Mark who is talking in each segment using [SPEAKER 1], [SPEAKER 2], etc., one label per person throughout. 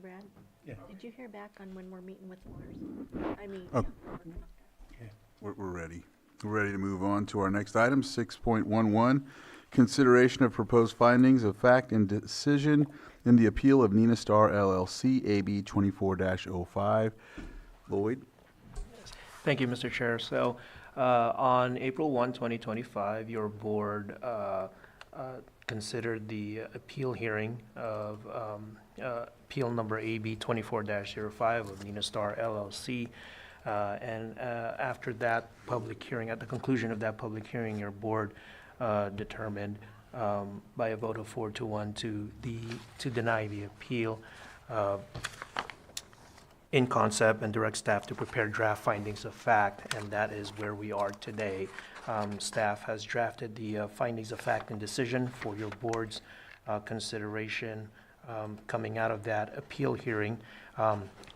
[SPEAKER 1] Brad?
[SPEAKER 2] Yeah.
[SPEAKER 1] Did you hear back on when we're meeting with lawyers? I mean,
[SPEAKER 3] Oh. We're ready. We're ready to move on to our next item, 6.11, consideration of proposed findings of fact and decision in the appeal of Nina Star LLC, AB 24-05. Lloyd?
[SPEAKER 2] Thank you, Mr. Chair. So, on April 1, 2025, your board considered the appeal hearing of appeal number AB 24-05 of Nina Star LLC. And after that public hearing, at the conclusion of that public hearing, your board determined by a vote of 4-1 to deny the appeal in concept and direct staff to prepare draft findings of fact, and that is where we are today. Staff has drafted the findings of fact and decision for your board's consideration coming out of that appeal hearing.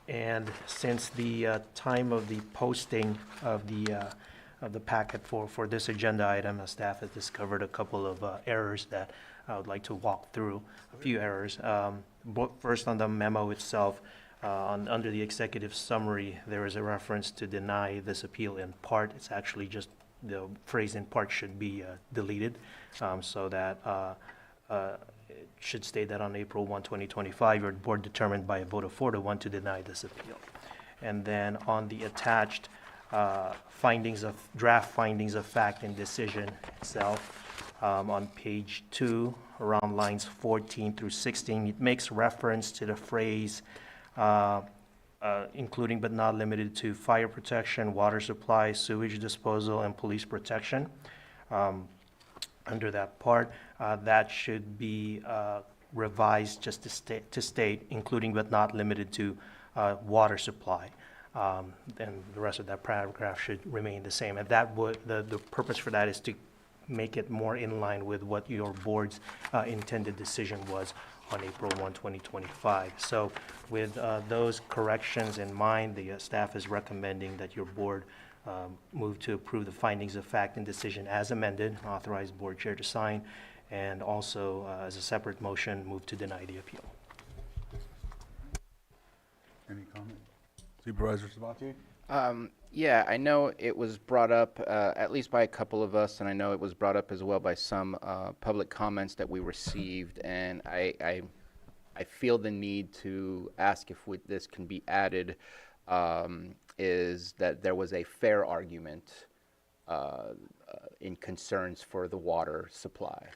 [SPEAKER 2] And since the time of the posting of the packet for this agenda item, staff has discovered a couple of errors that I would like to walk through, a few errors. First, on the memo itself, under the executive summary, there is a reference to deny this appeal in part. It's actually just the phrase in part should be deleted, so that it should state that on April 1, 2025, your board determined by a vote of 4-1 to deny this appeal. And then on the attached draft findings of fact and decision itself, on page 2, around lines 14 through 16, it makes reference to the phrase including but not limited to fire protection, water supply, sewage disposal, and police protection. Under that part, that should be revised just to state including but not limited to water supply. And the rest of that paragraph should remain the same. And that would, the purpose for that is to make it more in line with what your board's intended decision was on April 1, 2025. So with those corrections in mind, the staff is recommending that your board move to approve the findings of fact and decision as amended, authorize board chair to sign, and also as a separate motion, move to deny the appeal.
[SPEAKER 3] Any comment? Supervisor Sabatier?
[SPEAKER 4] Yeah, I know it was brought up, at least by a couple of us, and I know it was brought up as well by some public comments that we received, and I feel the need to ask if this can be added, is that there was a fair argument in concerns for the water supply,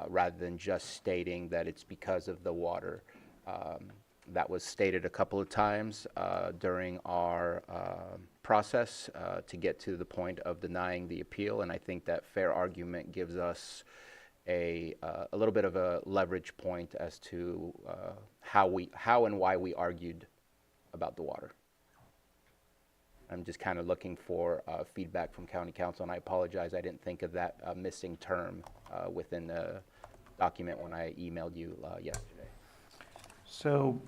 [SPEAKER 4] rather than just stating that it's because of the water. That was stated a couple of times during our process to get to the point of denying the appeal, and I think that fair argument gives us a little bit of a leverage point as to how and why we argued about the water. I'm just kind of looking for feedback from County Council, and I apologize, I didn't think of that missing term within the document when I emailed you yesterday.
[SPEAKER 2] So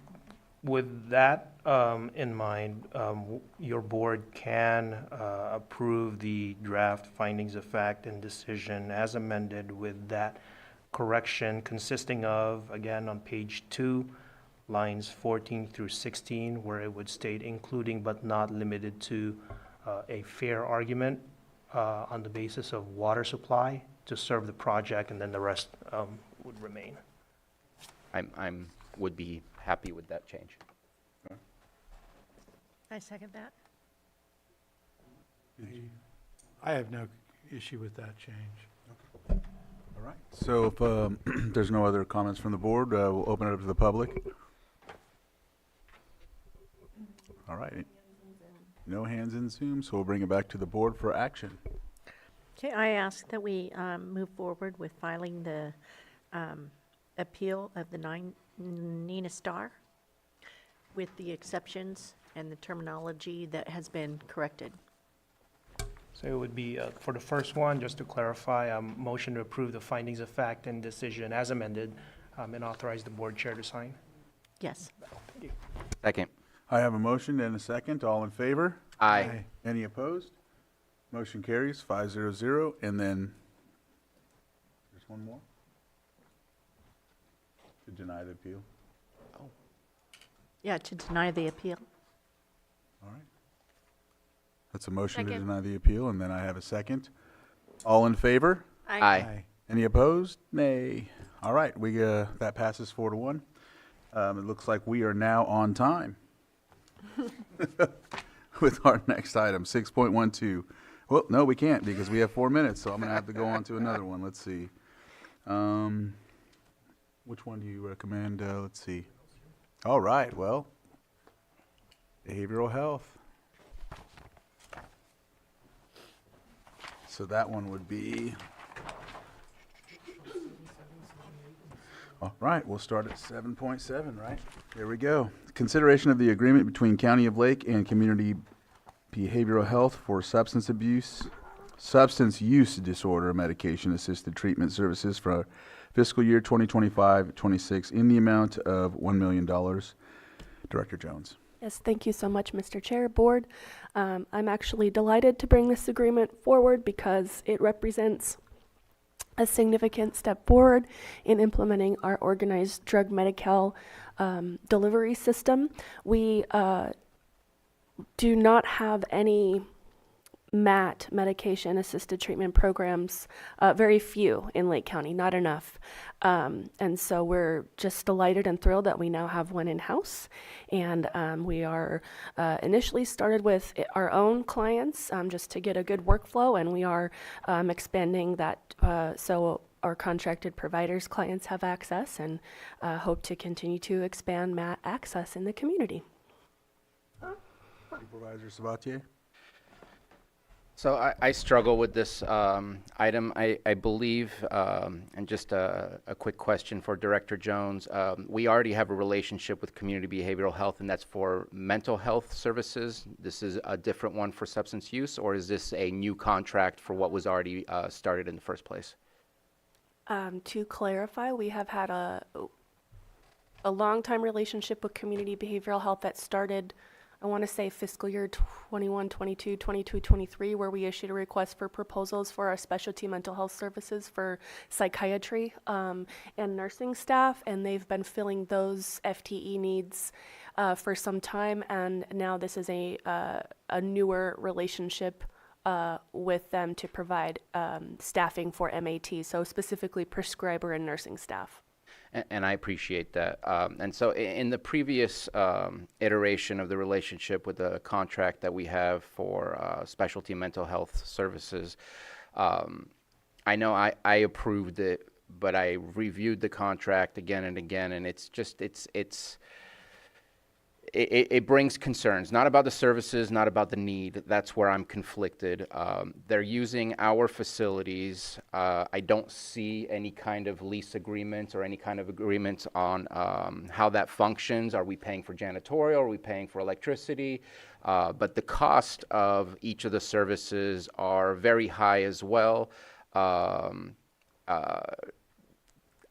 [SPEAKER 2] with that in mind, your board can approve the draft findings of fact and decision as amended with that correction consisting of, again, on page 2, lines 14 through 16, where it would state including but not limited to a fair argument on the basis of water supply to serve the project, and then the rest would remain.
[SPEAKER 4] I'm would be happy with that change.
[SPEAKER 1] I second that.
[SPEAKER 5] I have no issue with that change.
[SPEAKER 3] All right. So if there's no other comments from the board, we'll open it up to the public. All right. No hands in Zoom, so we'll bring it back to the board for action.
[SPEAKER 1] Okay, I ask that we move forward with filing the appeal of the Nina Star with the exceptions and the terminology that has been corrected.
[SPEAKER 2] So it would be, for the first one, just to clarify, motion to approve the findings of fact and decision as amended and authorize the board chair to sign.
[SPEAKER 1] Yes.
[SPEAKER 2] Thank you.
[SPEAKER 4] Second.
[SPEAKER 3] I have a motion and a second. All in favor?
[SPEAKER 4] Aye.
[SPEAKER 3] Any opposed? Motion carries 5-0-0. And then there's one more to deny the appeal.
[SPEAKER 1] Yeah, to deny the appeal.
[SPEAKER 3] All right. That's a motion to
[SPEAKER 1] Second.
[SPEAKER 3] deny the appeal, and then I have a second. All in favor?
[SPEAKER 4] Aye.
[SPEAKER 3] Any opposed? Nay. All right, that passes 4-1. It looks like we are now on time with our next item, 6.12. Well, no, we can't because we have 4 minutes, so I'm going to have to go on to another one. Let's see. Which one do you recommend? Let's see. All right, well, behavioral health. So that one would be, all right, we'll start at 7.7, right? Here we go. Consideration of the agreement between County of Lake and Community Behavioral Health for substance use disorder medication-assisted treatment services for fiscal year 2025-26 in the amount of $1 million. Director Jones.
[SPEAKER 6] Yes, thank you so much, Mr. Chair, Board. I'm actually delighted to bring this agreement forward because it represents a significant step forward in implementing our organized drug Medi-Cal delivery system. We do not have any MAT, medication-assisted treatment programs, very few in Lake County, not enough. And so we're just delighted and thrilled that we now have one in-house. And we are initially started with our own clients just to get a good workflow, and we are expanding that so our contracted providers clients have access, and hope to continue to expand MAT access in the community.
[SPEAKER 3] Supervisor Sabatier?
[SPEAKER 4] So I struggle with this item. I believe, and just a quick question for Director Jones, we already have a relationship with Community Behavioral Health, and that's for mental health services. This is a different one for substance use, or is this a new contract for what was already started in the first place?
[SPEAKER 6] To clarify, we have had a long-time relationship with Community Behavioral Health that started, I want to say, fiscal year 21, 22, 22, 23, where we issued a request for proposals for our specialty mental health services for psychiatry and nursing staff, and they've been filling those FTE needs for some time, and now this is a newer relationship with them to provide staffing for MAT, so specifically prescriber and nursing staff.
[SPEAKER 4] And I appreciate that. And so in the previous iteration of the relationship with the contract that we have for specialty mental health services, I know I approved it, but I reviewed the contract again and again, and it's just, it brings concerns, not about the services, not about the need. That's where I'm conflicted. They're using our facilities. I don't see any kind of lease agreements or any kind of agreements on how that functions. Are we paying for janitorial? Are we paying for electricity? But the cost of each of the services are very high as well.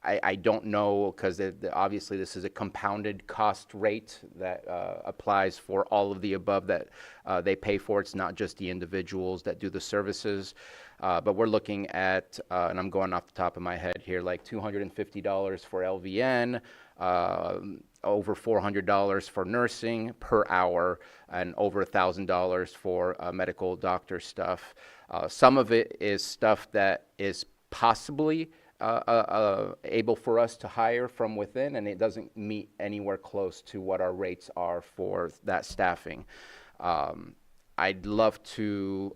[SPEAKER 4] I don't know, because obviously this is a compounded cost rate that applies for all of the above that they pay for. It's not just the individuals that do the services. But we're looking at, and I'm going off the top of my head here, like $250 for LVN, over $400 for nursing per hour, and over $1,000 for medical doctor stuff. Some of it is stuff that is possibly able for us to hire from within, and it doesn't meet anywhere close to what our rates are for that staffing. I'd love to,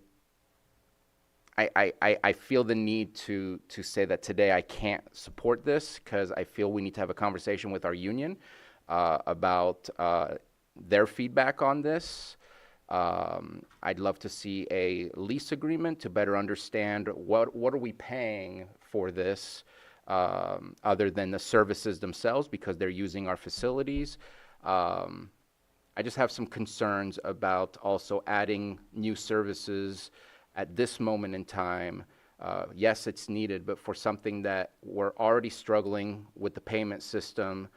[SPEAKER 4] I feel the need to say that today I can't support this, because I feel we need to have a conversation with our union about their feedback on this. I'd love to see a lease agreement to better understand what are we paying for this, other than the services themselves, because they're using our facilities. I just have some concerns about also adding new services at this moment in time. Yes, it's needed, but for something that we're already struggling with the payment system,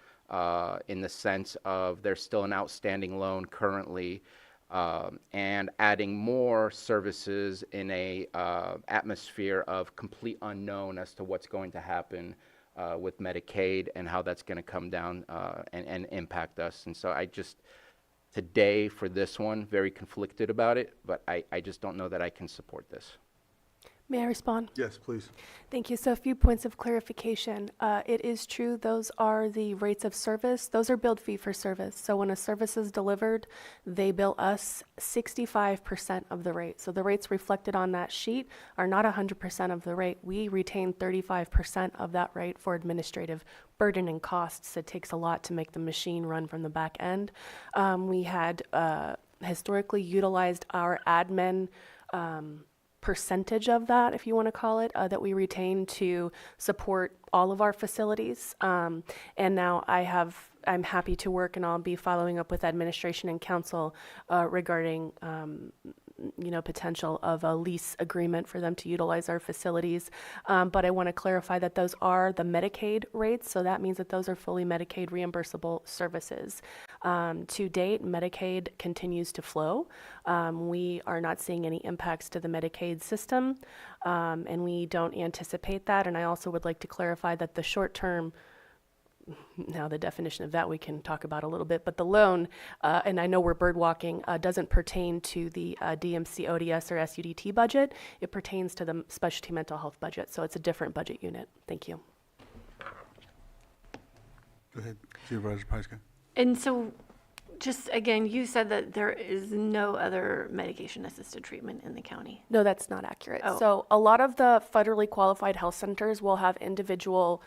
[SPEAKER 4] in the sense of there's still an outstanding loan currently, and adding more services in a atmosphere of complete unknown as to what's going to happen with Medicaid and how that's going to come down and impact us. And so I just, today for this one, very conflicted about it, but I just don't know that I can support this.
[SPEAKER 6] May I respond?
[SPEAKER 3] Yes, please.
[SPEAKER 6] Thank you. So a few points of clarification. It is true, those are the rates of service. Those are billed fee for service. So when a service is delivered, they bill us 65% of the rate. So the rates reflected on that sheet are not 100% of the rate. We retain 35% of that rate for administrative burden and costs. It takes a lot to make the machine run from the back end. We had historically utilized our admin percentage of that, if you want to call it, that we retain to support all of our facilities. And now I'm happy to work, and I'll be following up with administration and council regarding potential of a lease agreement for them to utilize our facilities. But I want to clarify that those are the Medicaid rates, so that means that those are fully Medicaid reimbursable services. To date, Medicaid continues to flow. We are not seeing any impacts to the Medicaid system, and we don't anticipate that. And I also would like to clarify that the short-term, now the definition of that we can talk about a little bit, but the loan, and I know we're bird walking, doesn't pertain to the DMC ODS or SUDT budget. It pertains to the specialty mental health budget, so it's a different budget unit. Thank you.
[SPEAKER 3] Go ahead, Supervisor Pyska.
[SPEAKER 7] And so, just again, you said that there is no other medication-assisted treatment in the county.
[SPEAKER 6] No, that's not accurate.
[SPEAKER 7] Oh.
[SPEAKER 6] So a lot of the federally qualified health centers will have individual,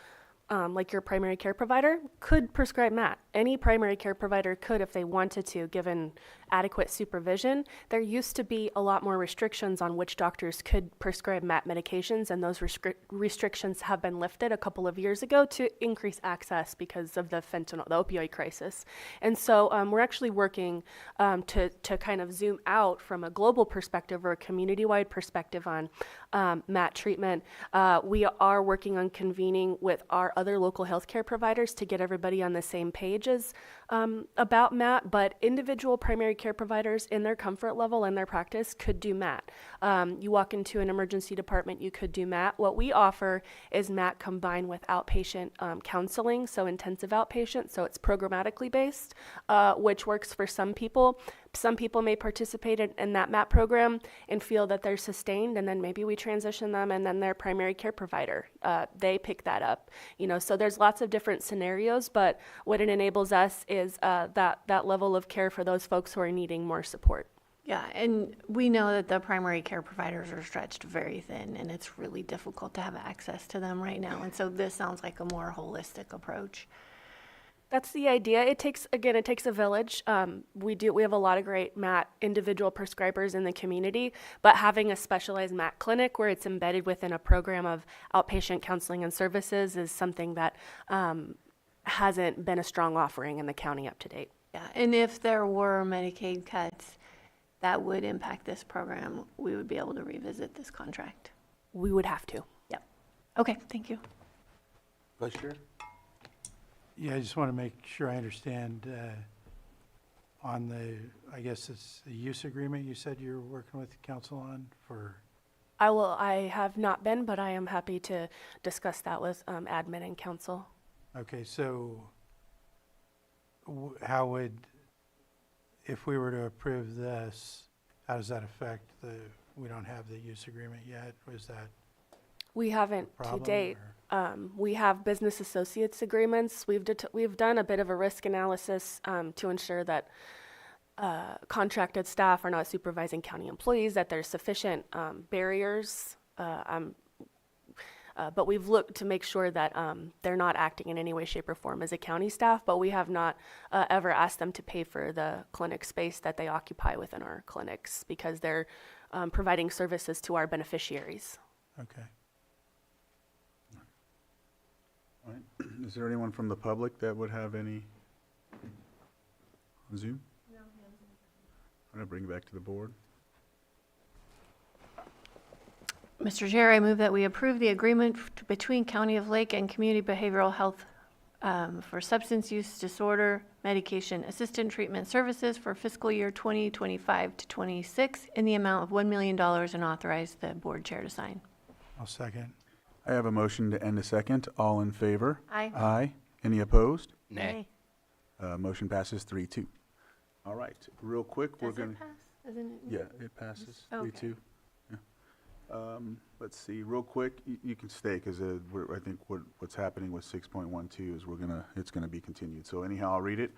[SPEAKER 6] like your primary care provider could prescribe MAT. Any primary care provider could if they wanted to, given adequate supervision. There used to be a lot more restrictions on which doctors could prescribe MAT medications, and those restrictions have been lifted a couple of years ago to increase access because of the fentanyl, the opioid crisis. And so we're actually working to kind of zoom out from a global perspective or a community-wide perspective on MAT treatment. We are working on convening with our other local healthcare providers to get everybody on the same page as about MAT, but individual primary care providers in their comfort level and their practice could do MAT. You walk into an emergency department, you could do MAT. What we offer is MAT combined with outpatient counseling, so intensive outpatient, so it's programmatically based, which works for some people. Some people may participate in that MAT program and feel that they're sustained, and then maybe we transition them, and then their primary care provider, they pick that up. So there's lots of different scenarios, but what it enables us is that level of care for those folks who are needing more support.
[SPEAKER 7] Yeah, and we know that the primary care providers are stretched very thin, and it's really difficult to have access to them right now. And so this sounds like a more holistic approach.
[SPEAKER 6] That's the idea. It takes a village. We have a lot of great MAT individual prescribers in the community, but having a specialized MAT clinic where it's embedded within a program of outpatient counseling and services is something that hasn't been a strong offering in the county up to date.
[SPEAKER 7] Yeah, and if there were Medicaid cuts that would impact this program, we would be able to revisit this contract.
[SPEAKER 6] We would have to.
[SPEAKER 7] Yep. Okay, thank you.
[SPEAKER 3] Vice Chair?
[SPEAKER 5] Yeah, I just want to make sure I understand on I guess it's the use agreement you said you're working with the council on for,
[SPEAKER 6] I have not been, but I am happy to discuss that with admin and council.
[SPEAKER 5] okay, so how would, if we were to approve this, how does that affect we don't have the use agreement yet? Was that
[SPEAKER 6] We haven't
[SPEAKER 5] a
[SPEAKER 6] to
[SPEAKER 5] problem?
[SPEAKER 6] date.
[SPEAKER 5] or-
[SPEAKER 6] We have business associates agreements. We've done a bit of a risk analysis to ensure that contracted staff are not supervising county employees, that there's sufficient barriers. But we've looked to make sure that they're not acting in any way, shape, or form as a county staff, but we have not ever asked them to pay for the clinic space that they occupy within our clinics because they're providing services to our beneficiaries.
[SPEAKER 5] Okay.
[SPEAKER 3] All right. Is there anyone from the public that would have any on Zoom? No. I'm going to bring it back to the board.
[SPEAKER 7] Mr. Chair, I move that we approve the agreement between County of Lake and Community Behavioral Health for substance use disorder medication assistant treatment services for fiscal year 2025 to 26 in the amount of $1 million and authorize the board chair to sign.
[SPEAKER 5] I'll second.
[SPEAKER 3] I have a motion to end a second. All in favor?
[SPEAKER 7] Aye.
[SPEAKER 3] Aye. Any opposed?
[SPEAKER 4] Nay.
[SPEAKER 3] Motion passes 3-2. All right, real quick, we're
[SPEAKER 7] Does
[SPEAKER 3] going
[SPEAKER 7] it
[SPEAKER 3] to...
[SPEAKER 7] pass? Doesn't it?
[SPEAKER 3] Yeah, it passes,
[SPEAKER 7] Okay.
[SPEAKER 3] 3-2. Yeah. Let's see, real quick, you can stay, because I think what's happening with 6.12 is it's gonna be continued. So anyhow, I'll read it.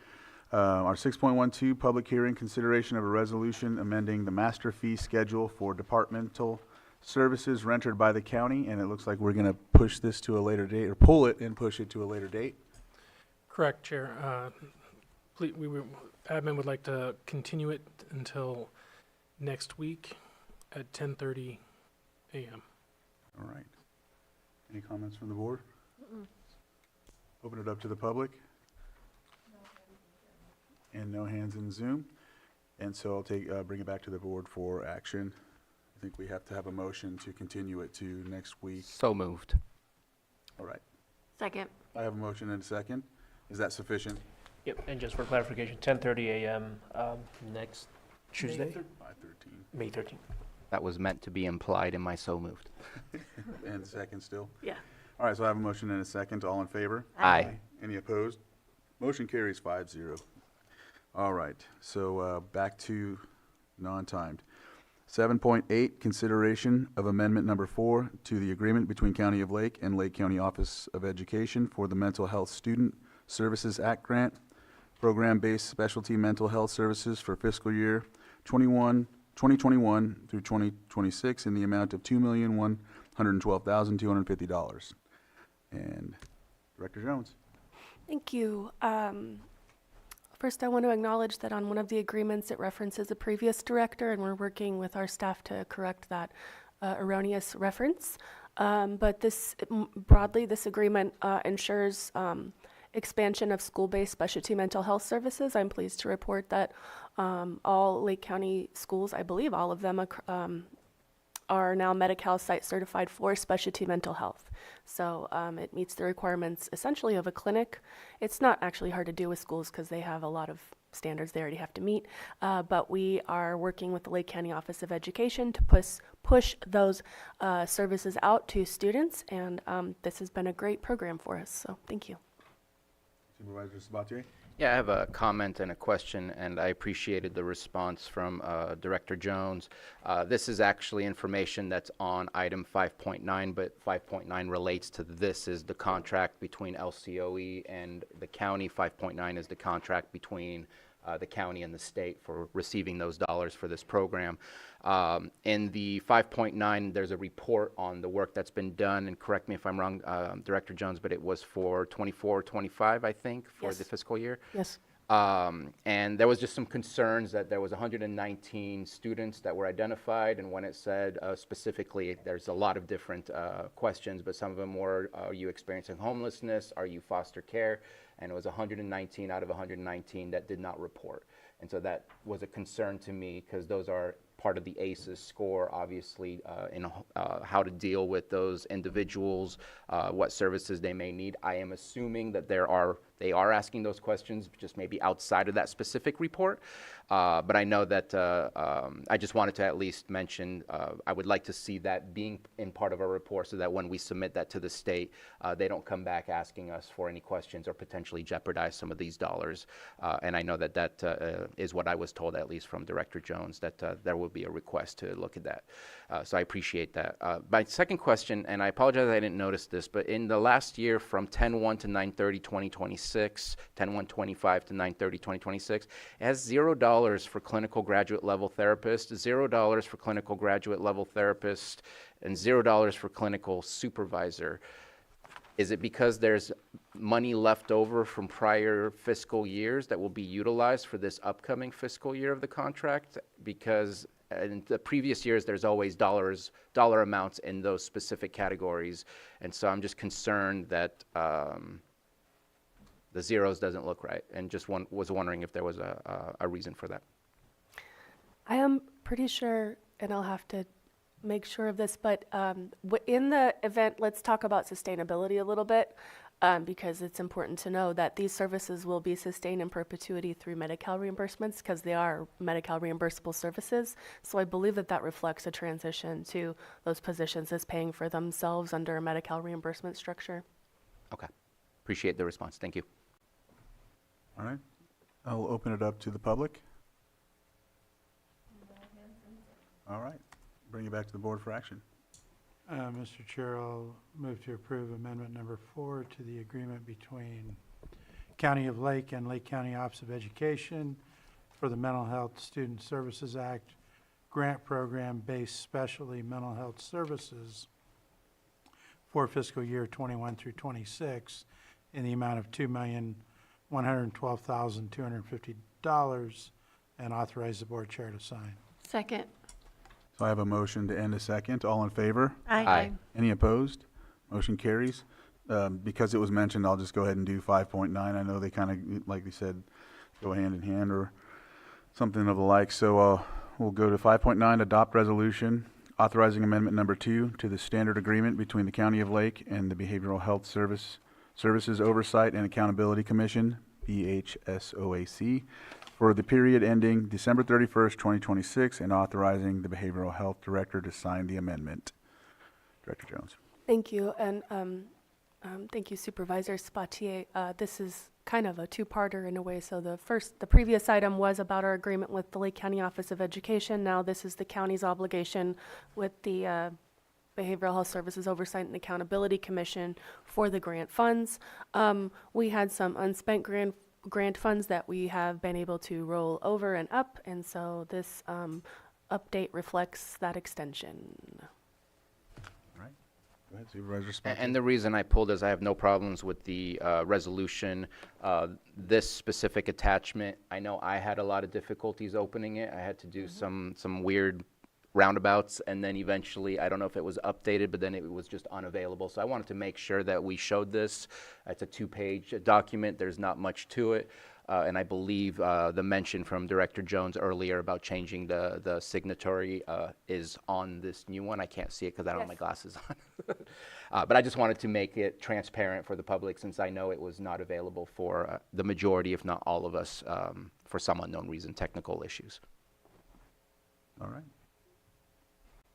[SPEAKER 3] Our 6.12, public hearing, consideration of a resolution amending the master fee schedule for departmental services rendered by the county, and it looks like we're gonna push this to a later date, or pull it and push it to a later date.
[SPEAKER 8] Correct, Chair. Admin would like to continue it until next week at 10:30 a.m.
[SPEAKER 3] All right. Any comments from the board? Open it up to the public. And no hands in Zoom. And so I'll bring it back to the board for action. I think we have to have a motion to continue it to next week.
[SPEAKER 4] So moved.
[SPEAKER 3] All right.
[SPEAKER 7] Second.
[SPEAKER 3] I have a motion and a second. Is that sufficient?
[SPEAKER 2] Yep, and just for clarification, 10:30 a.m. Next Tuesday,
[SPEAKER 3] 5:13.
[SPEAKER 2] May 13th.
[SPEAKER 4] That was meant to be implied in my so moved.
[SPEAKER 3] And second still?
[SPEAKER 1] Yeah.
[SPEAKER 3] All right, so I have a motion and a second. All in favor?
[SPEAKER 4] Aye.
[SPEAKER 3] Any opposed? Motion carries 5-0. All right, so back to non-timed. 7.8, consideration of amendment number 4 to the agreement between County of Lake and Lake County Office of Education for the Mental Health Student Services Act Grant, program-based specialty mental health services for fiscal year 2021 through 2026 in the amount of $2,112,250. And Director Jones.
[SPEAKER 6] Thank you. First, I want to acknowledge that on one of the agreements, it references a previous director, and we're working with our staff to correct that erroneous reference. But broadly, this agreement ensures expansion of school-based specialty mental health services. I'm pleased to report that all Lake County schools, I believe all of them, are now Medi-Cal site certified for specialty mental health. So it meets the requirements essentially of a clinic. It's not actually hard to do with schools because they have a lot of standards they already have to meet. But we are working with the Lake County Office of Education to push those services out to students. And this has been a great program for us. So thank you.
[SPEAKER 3] Supervisor Sabatier?
[SPEAKER 4] Yeah, I have a comment and a question, and I appreciated the response from Director Jones. This is actually information that's on item 5.9, but 5.9 relates to this is the contract between LCOE and the county. 5.9 is the contract between the county and the state for receiving those dollars for this program. In the 5.9, there's a report on the work that's been done, and correct me if I'm wrong, Director Jones, but it was for 24-25, I think, for
[SPEAKER 6] Yes.
[SPEAKER 4] the fiscal year.
[SPEAKER 6] Yes.
[SPEAKER 4] And there was just some concerns that there was 119 students that were identified, and when it said specifically, there's a lot of different questions, but some of them were, are you experiencing homelessness? Are you foster care? And it was 119 out of 119 that did not report. And so that was a concern to me because those are part of the ACEs score, obviously, in how to deal with those individuals, what services they may need. I am assuming that they are asking those questions, just maybe outside of that specific report. But I know that I just wanted to at least mention, I would like to see that being in part of our report so that when we submit that to the state, they don't come back asking us for any questions or potentially jeopardize some of these dollars. And I know that that is what I was told, at least from Director Jones, that there will be a request to look at that. So I appreciate that. My second question, and I apologize I didn't notice this, but in the last year from 10/1 to 9/30/2026, 10/1/25 to 9/30/2026, it has $0 for clinical graduate level therapists, $0 for clinical graduate level therapist, and $0 for clinical supervisor. Is it because there's money left over from prior fiscal years that will be utilized for this upcoming fiscal year of the contract? Because in the previous years, there's always dollar amounts in those specific categories. And so I'm just concerned that the zeros doesn't look right, and just was wondering if there was a reason for that.
[SPEAKER 6] I am pretty sure, and I'll have to make sure of this, but in the event, let's talk about sustainability a little bit. because it's important to know that these services will be sustained in perpetuity through Medi-Cal reimbursements because they are Medi-Cal reimbursable services. So I believe that that reflects a transition to those positions as paying for themselves under a Medi-Cal reimbursement structure.
[SPEAKER 4] Okay. Appreciate the response. Thank you.
[SPEAKER 3] All right. I'll open it up to the public. All right. Bring it back to the board for action.
[SPEAKER 5] Mr. Chair, I'll move to approve amendment number 4 to the agreement between County of Lake and Lake County Office of Education for the Mental Health Student Services Act grant program based specialty mental health services for fiscal year 21 through 26 in the amount of $2,112,250 and authorize the board chair to sign.
[SPEAKER 7] Second.
[SPEAKER 3] So I have a motion to end a second. All in favor?
[SPEAKER 4] Aye.
[SPEAKER 3] Any opposed? Motion carries. Because it was mentioned, I'll just go ahead and do 5.9. I know they kind of, like they said, go hand in hand or something of the like. So we'll go to 5.9, adopt resolution authorizing amendment number 2 to the standard agreement between the County of Lake and the Behavioral Health Services Oversight and Accountability Commission, BHSOAC, for the period ending December 31st, 2026, and authorizing the Behavioral Health Director to sign the amendment. Director Jones.
[SPEAKER 6] Thank you, and thank you, Supervisor Spatier. This is kind of a two-parter in a way. So the previous item was about our agreement with the Lake County Office of Education. Now this is the county's obligation with the Behavioral Health Services Oversight and Accountability Commission for the grant funds. We had some unspent grant funds that we have been able to roll over and up, and so this update reflects that extension.
[SPEAKER 3] All right. Go ahead, Supervisor Spatier.
[SPEAKER 4] And the reason I pulled is I have no problems with the resolution. This specific attachment, I know I had a lot of difficulties opening it. I had to do some weird roundabouts, and then eventually, I don't know if it was updated, but then it was just unavailable. So I wanted to make sure that we showed this. It's a 2-page document. There's not much to it. And I believe the mention from Director Jones earlier about changing the signatory is on this new one. I can't see it because I don't have my glasses on. But I just wanted to make it transparent for the public since I know it was not available for the majority, if not all of us, for some unknown reason, technical issues.
[SPEAKER 3] All right.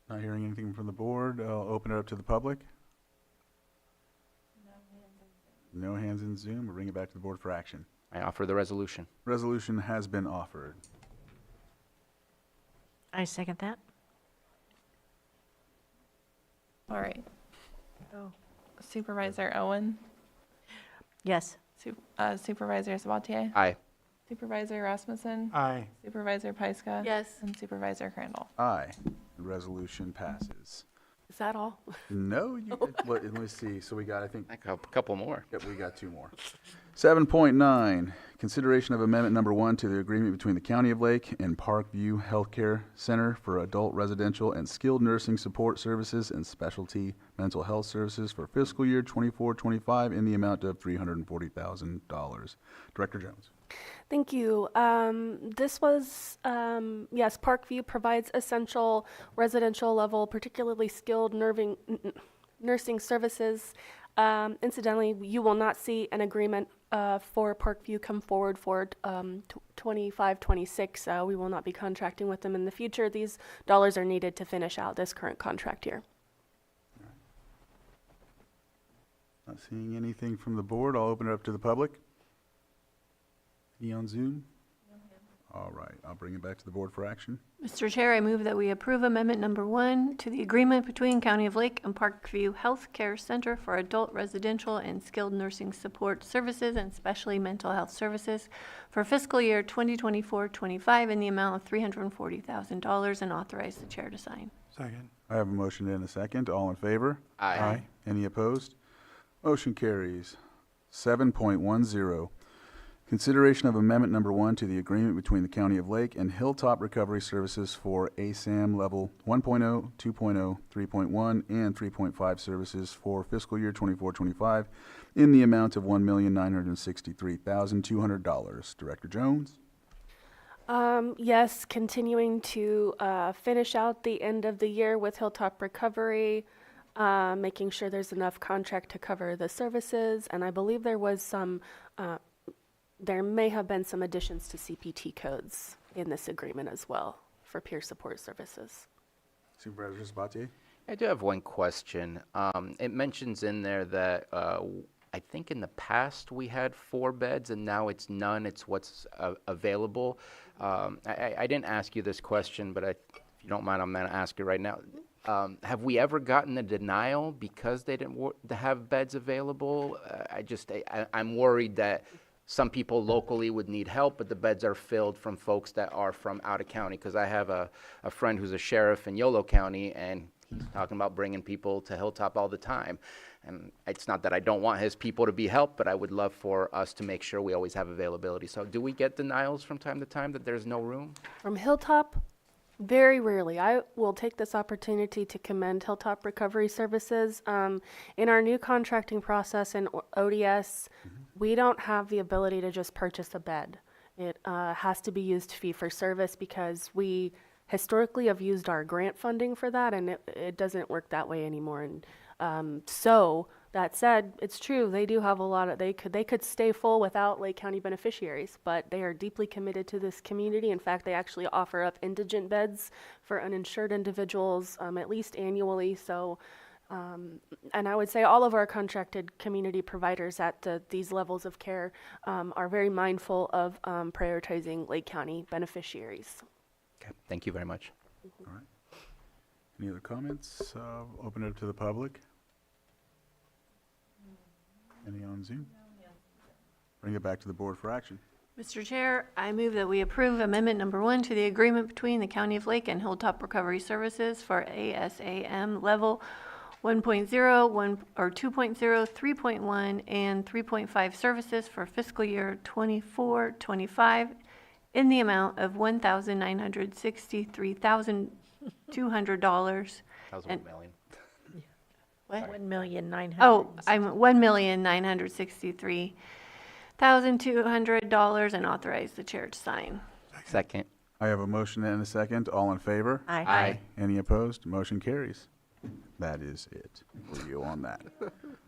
[SPEAKER 3] Not hearing anything from the board. I'll open it up to the public. No hands in Zoom. We'll bring it back to the board for action.
[SPEAKER 4] I offer the resolution.
[SPEAKER 3] Resolution has been offered.
[SPEAKER 1] I second that.
[SPEAKER 9] All right.
[SPEAKER 1] Oh.
[SPEAKER 9] Supervisor Owen,
[SPEAKER 1] Yes.
[SPEAKER 9] Supervisor Sabatier,
[SPEAKER 4] Aye.
[SPEAKER 9] Supervisor Rasmussen,
[SPEAKER 5] Aye.
[SPEAKER 9] Supervisor Pyska.
[SPEAKER 7] Yes.
[SPEAKER 9] And Supervisor Crandall.
[SPEAKER 3] Aye. The resolution passes.
[SPEAKER 6] Is that all?
[SPEAKER 3] No, let me see. So we got, I think,
[SPEAKER 4] A couple more.
[SPEAKER 3] yep, we got 2 more. 7.9, consideration of amendment number 1 to the agreement between the County of Lake and Parkview Healthcare Center for adult residential and skilled nursing support services and specialty mental health services for fiscal year 24-25 in the amount of $340,000. Director Jones.
[SPEAKER 6] Thank you. This was, yes, Parkview provides essential residential level, particularly skilled nursing services. Incidentally, you will not see an agreement for Parkview come forward for 25-26. We will not be contracting with them in the future. These dollars are needed to finish out this current contract year.
[SPEAKER 3] Not seeing anything from the board. I'll open it up to the public. Any on Zoom? All right, I'll bring it back to the board for action.
[SPEAKER 7] Mr. Chair, I move that we approve amendment number 1 to the agreement between County of Lake and Parkview Health Care Center for adult residential and skilled nursing support services and specialty mental health services for fiscal year 2024-25 in the amount of $340,000 and authorize the chair to sign.
[SPEAKER 5] Second.
[SPEAKER 3] I have a motion and a second. All in favor?
[SPEAKER 4] Aye.
[SPEAKER 3] Any opposed? Motion carries. 7.10, consideration of amendment number 1 to the agreement between the County of Lake and Hilltop Recovery Services for ASAM Level 1.0, 2.0, 3.1, and 3.5 services for fiscal year 24-25 in the amount of $1,963,200. Director Jones?
[SPEAKER 6] Yes, continuing to finish out the end of the year with Hilltop Recovery. making sure there's enough contract to cover the services, and I believe there was some, there may have been some additions to CPT codes in this agreement as well for peer support services.
[SPEAKER 3] Supervisor Sabatier?
[SPEAKER 4] I do have one question. It mentions in there that I think in the past we had 4 beds and now it's none. It's what's available. I didn't ask you this question, but if you don't mind, I'm going to ask you right now. Have we ever gotten a denial because they didn't have beds available? I'm worried that some people locally would need help, but the beds are filled from folks that are from out of county. Because I have a friend who's a sheriff in Yolo County, and he's talking about bringing people to Hilltop all the time. And it's not that I don't want his people to be helped, but I would love for us to make sure we always have availability. So do we get denials from time to time that there's no room?
[SPEAKER 6] From Hilltop, very rarely. I will take this opportunity to commend Hilltop Recovery Services. In our new contracting process in ODS, we don't have the ability to just purchase a bed. It has to be used fee for service because we historically have used our grant funding for that, and it doesn't work that way anymore. And so that said, it's true, they do have a lot of, they could stay full without Lake County beneficiaries, but they are deeply committed to this community. In fact, they actually offer up indigent beds for uninsured individuals, at least annually. So, and I would say all of our contracted community providers at these levels of care are very mindful of prioritizing Lake County beneficiaries.
[SPEAKER 4] Okay, thank you very much.
[SPEAKER 3] All right. Any other comments? Open it up to the public. Any on Zoom? Bring it back to the board for action.
[SPEAKER 7] Mr. Chair, I move that we approve Amendment Number 1 to the agreement between the County of Lake and Hilltop Recovery Services for ASAM Level 1.0, 1, or 2.0, 3.1, and 3.5 services for fiscal year 24-25 in the amount of $1,963,200.
[SPEAKER 4] That was
[SPEAKER 7] And-
[SPEAKER 4] 1 million.
[SPEAKER 7] What?
[SPEAKER 1] 1,900,000.
[SPEAKER 7] Oh, I'm $1,963,200 and authorize the chair to sign.
[SPEAKER 4] Second.
[SPEAKER 3] I have a motion and a second. All in favor?
[SPEAKER 1] Aye.
[SPEAKER 3] Any opposed? Motion carries. That is it for you on that.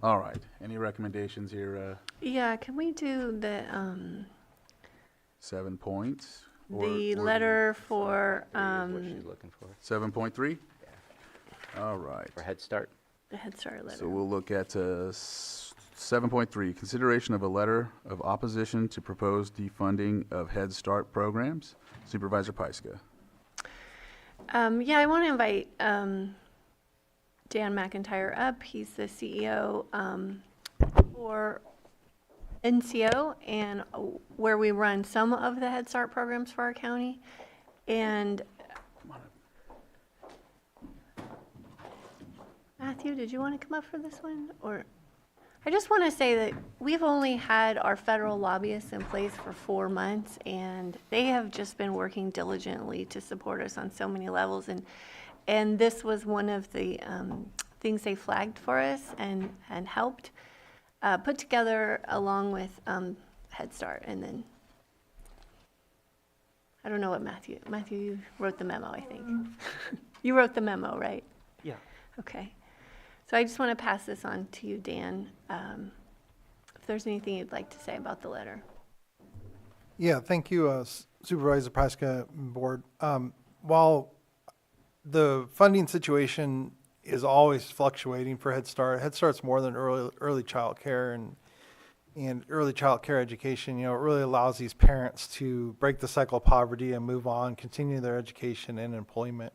[SPEAKER 3] All right. Any recommendations here?
[SPEAKER 7] Yeah, can we do the
[SPEAKER 3] 7 points? Or-
[SPEAKER 7] the
[SPEAKER 3] or
[SPEAKER 7] letter for
[SPEAKER 4] What she's looking for.
[SPEAKER 3] 7.3? All right.
[SPEAKER 7] Oh,
[SPEAKER 4] For Head Start.
[SPEAKER 7] the Head Start letter?
[SPEAKER 3] So we'll look at 7.3, consideration of a letter of opposition to proposed defunding of Head Start programs. Supervisor Pyska.
[SPEAKER 7] Yeah, I want to invite Dan McIntyre up. He's the CEO for NCO, and where we run some of the Head Start programs for our county. And Matthew, did you want to come up for this one? Or I just want to say that we've only had our federal lobbyists in place for 4 months, and they have just been working diligently to support us on so many levels. And this was one of the things they flagged for us and helped put together along with Head Start. And then, I don't know what Matthew, you wrote the memo, I think. You wrote the memo, right?
[SPEAKER 2] Yeah.
[SPEAKER 7] Okay. So I just want to pass this on to you, Dan, if there's anything you'd like to say about the letter.
[SPEAKER 5] Yeah, thank you, Supervisor Pyska and Board. While the funding situation is always fluctuating for Head Start, Head Start's more than early child care and early child care education. You know, it really allows these parents to break the cycle of poverty and move on, continue their education and employment.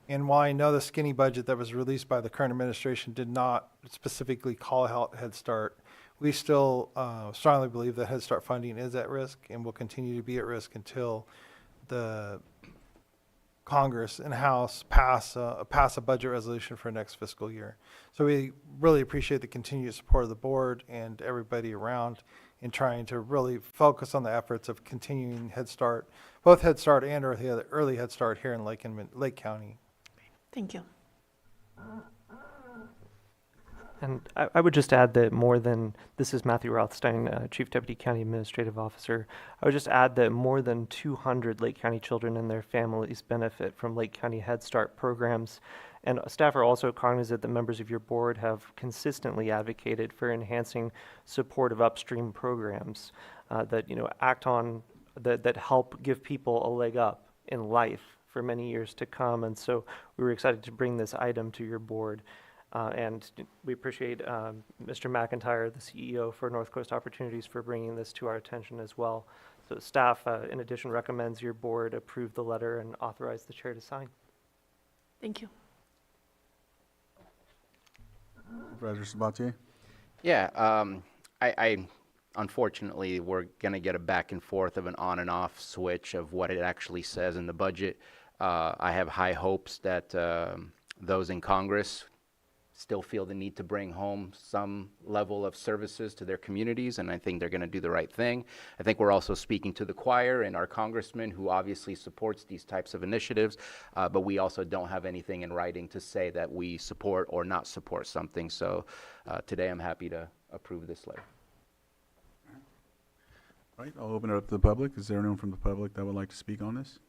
[SPEAKER 5] And while I know the skinny budget that was released by the current administration did not specifically call out Head Start, we still strongly believe that Head Start funding is at risk and will continue to be at risk until the Congress and House pass a budget resolution for next fiscal year. So we really appreciate the continued support of the board and everybody around in trying to really focus on the efforts of continuing Head Start, both Head Start and early Head Start here in Lake County.
[SPEAKER 7] Thank you.
[SPEAKER 10] And I would just add that more than, this is Matthew Rothstein, Chief Deputy County Administrative Officer. I would just add that more than 200 Lake County children and their families benefit from Lake County Head Start programs. And staff are also cognizant that members of your board have consistently advocated for enhancing support of upstream programs that, act on, that help give people a leg up in life for many years to come. And so we were excited to bring this item to your board. And we appreciate Mr. McIntyre, the CEO for North Coast Opportunities, for bringing this to our attention as well. So staff, in addition, recommends your board approve the letter and authorize the chair to sign.
[SPEAKER 7] Thank you.
[SPEAKER 3] Supervisor Sabatier?
[SPEAKER 4] Yeah, I unfortunately, we're going to get a back and forth of an on and off switch of what it actually says in the budget. I have high hopes that those in Congress still feel the need to bring home some level of services to their communities, and I think they're going to do the right thing. I think we're also speaking to the choir and our congressman, who obviously supports these types of initiatives, but we also don't have anything in writing to say that we support or not support something. So today I'm happy to approve this letter.
[SPEAKER 3] All right, I'll open it up to the public. Is there anyone from the public that would like to speak on this?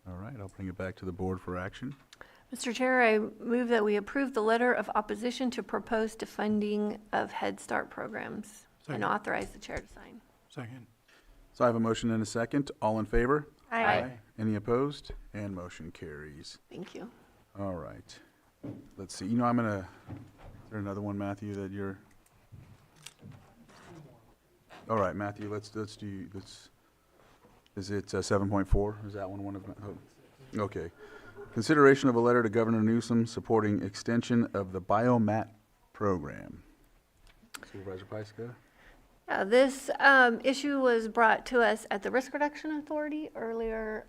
[SPEAKER 3] All right, I'll bring it back to the board for action.
[SPEAKER 7] Mr. Chair, I move that we approve the letter of opposition to proposed funding of Head Start programs and
[SPEAKER 5] Second.
[SPEAKER 7] authorize the chair to sign.
[SPEAKER 5] Second.
[SPEAKER 3] So I have a motion and a second. All in favor?
[SPEAKER 7] Aye.
[SPEAKER 3] Any opposed? And motion carries.
[SPEAKER 7] Thank you.
[SPEAKER 3] All right. Let's see. Is there another one, Matthew, that you're? All right, Matthew, let's is it 7.4? Is that one of them? Oh, okay. Consideration of a letter to Governor Newsom supporting extension of the Biomat program. Supervisor Pyska?
[SPEAKER 7] This issue was brought to us at the Risk Reduction Authority earlier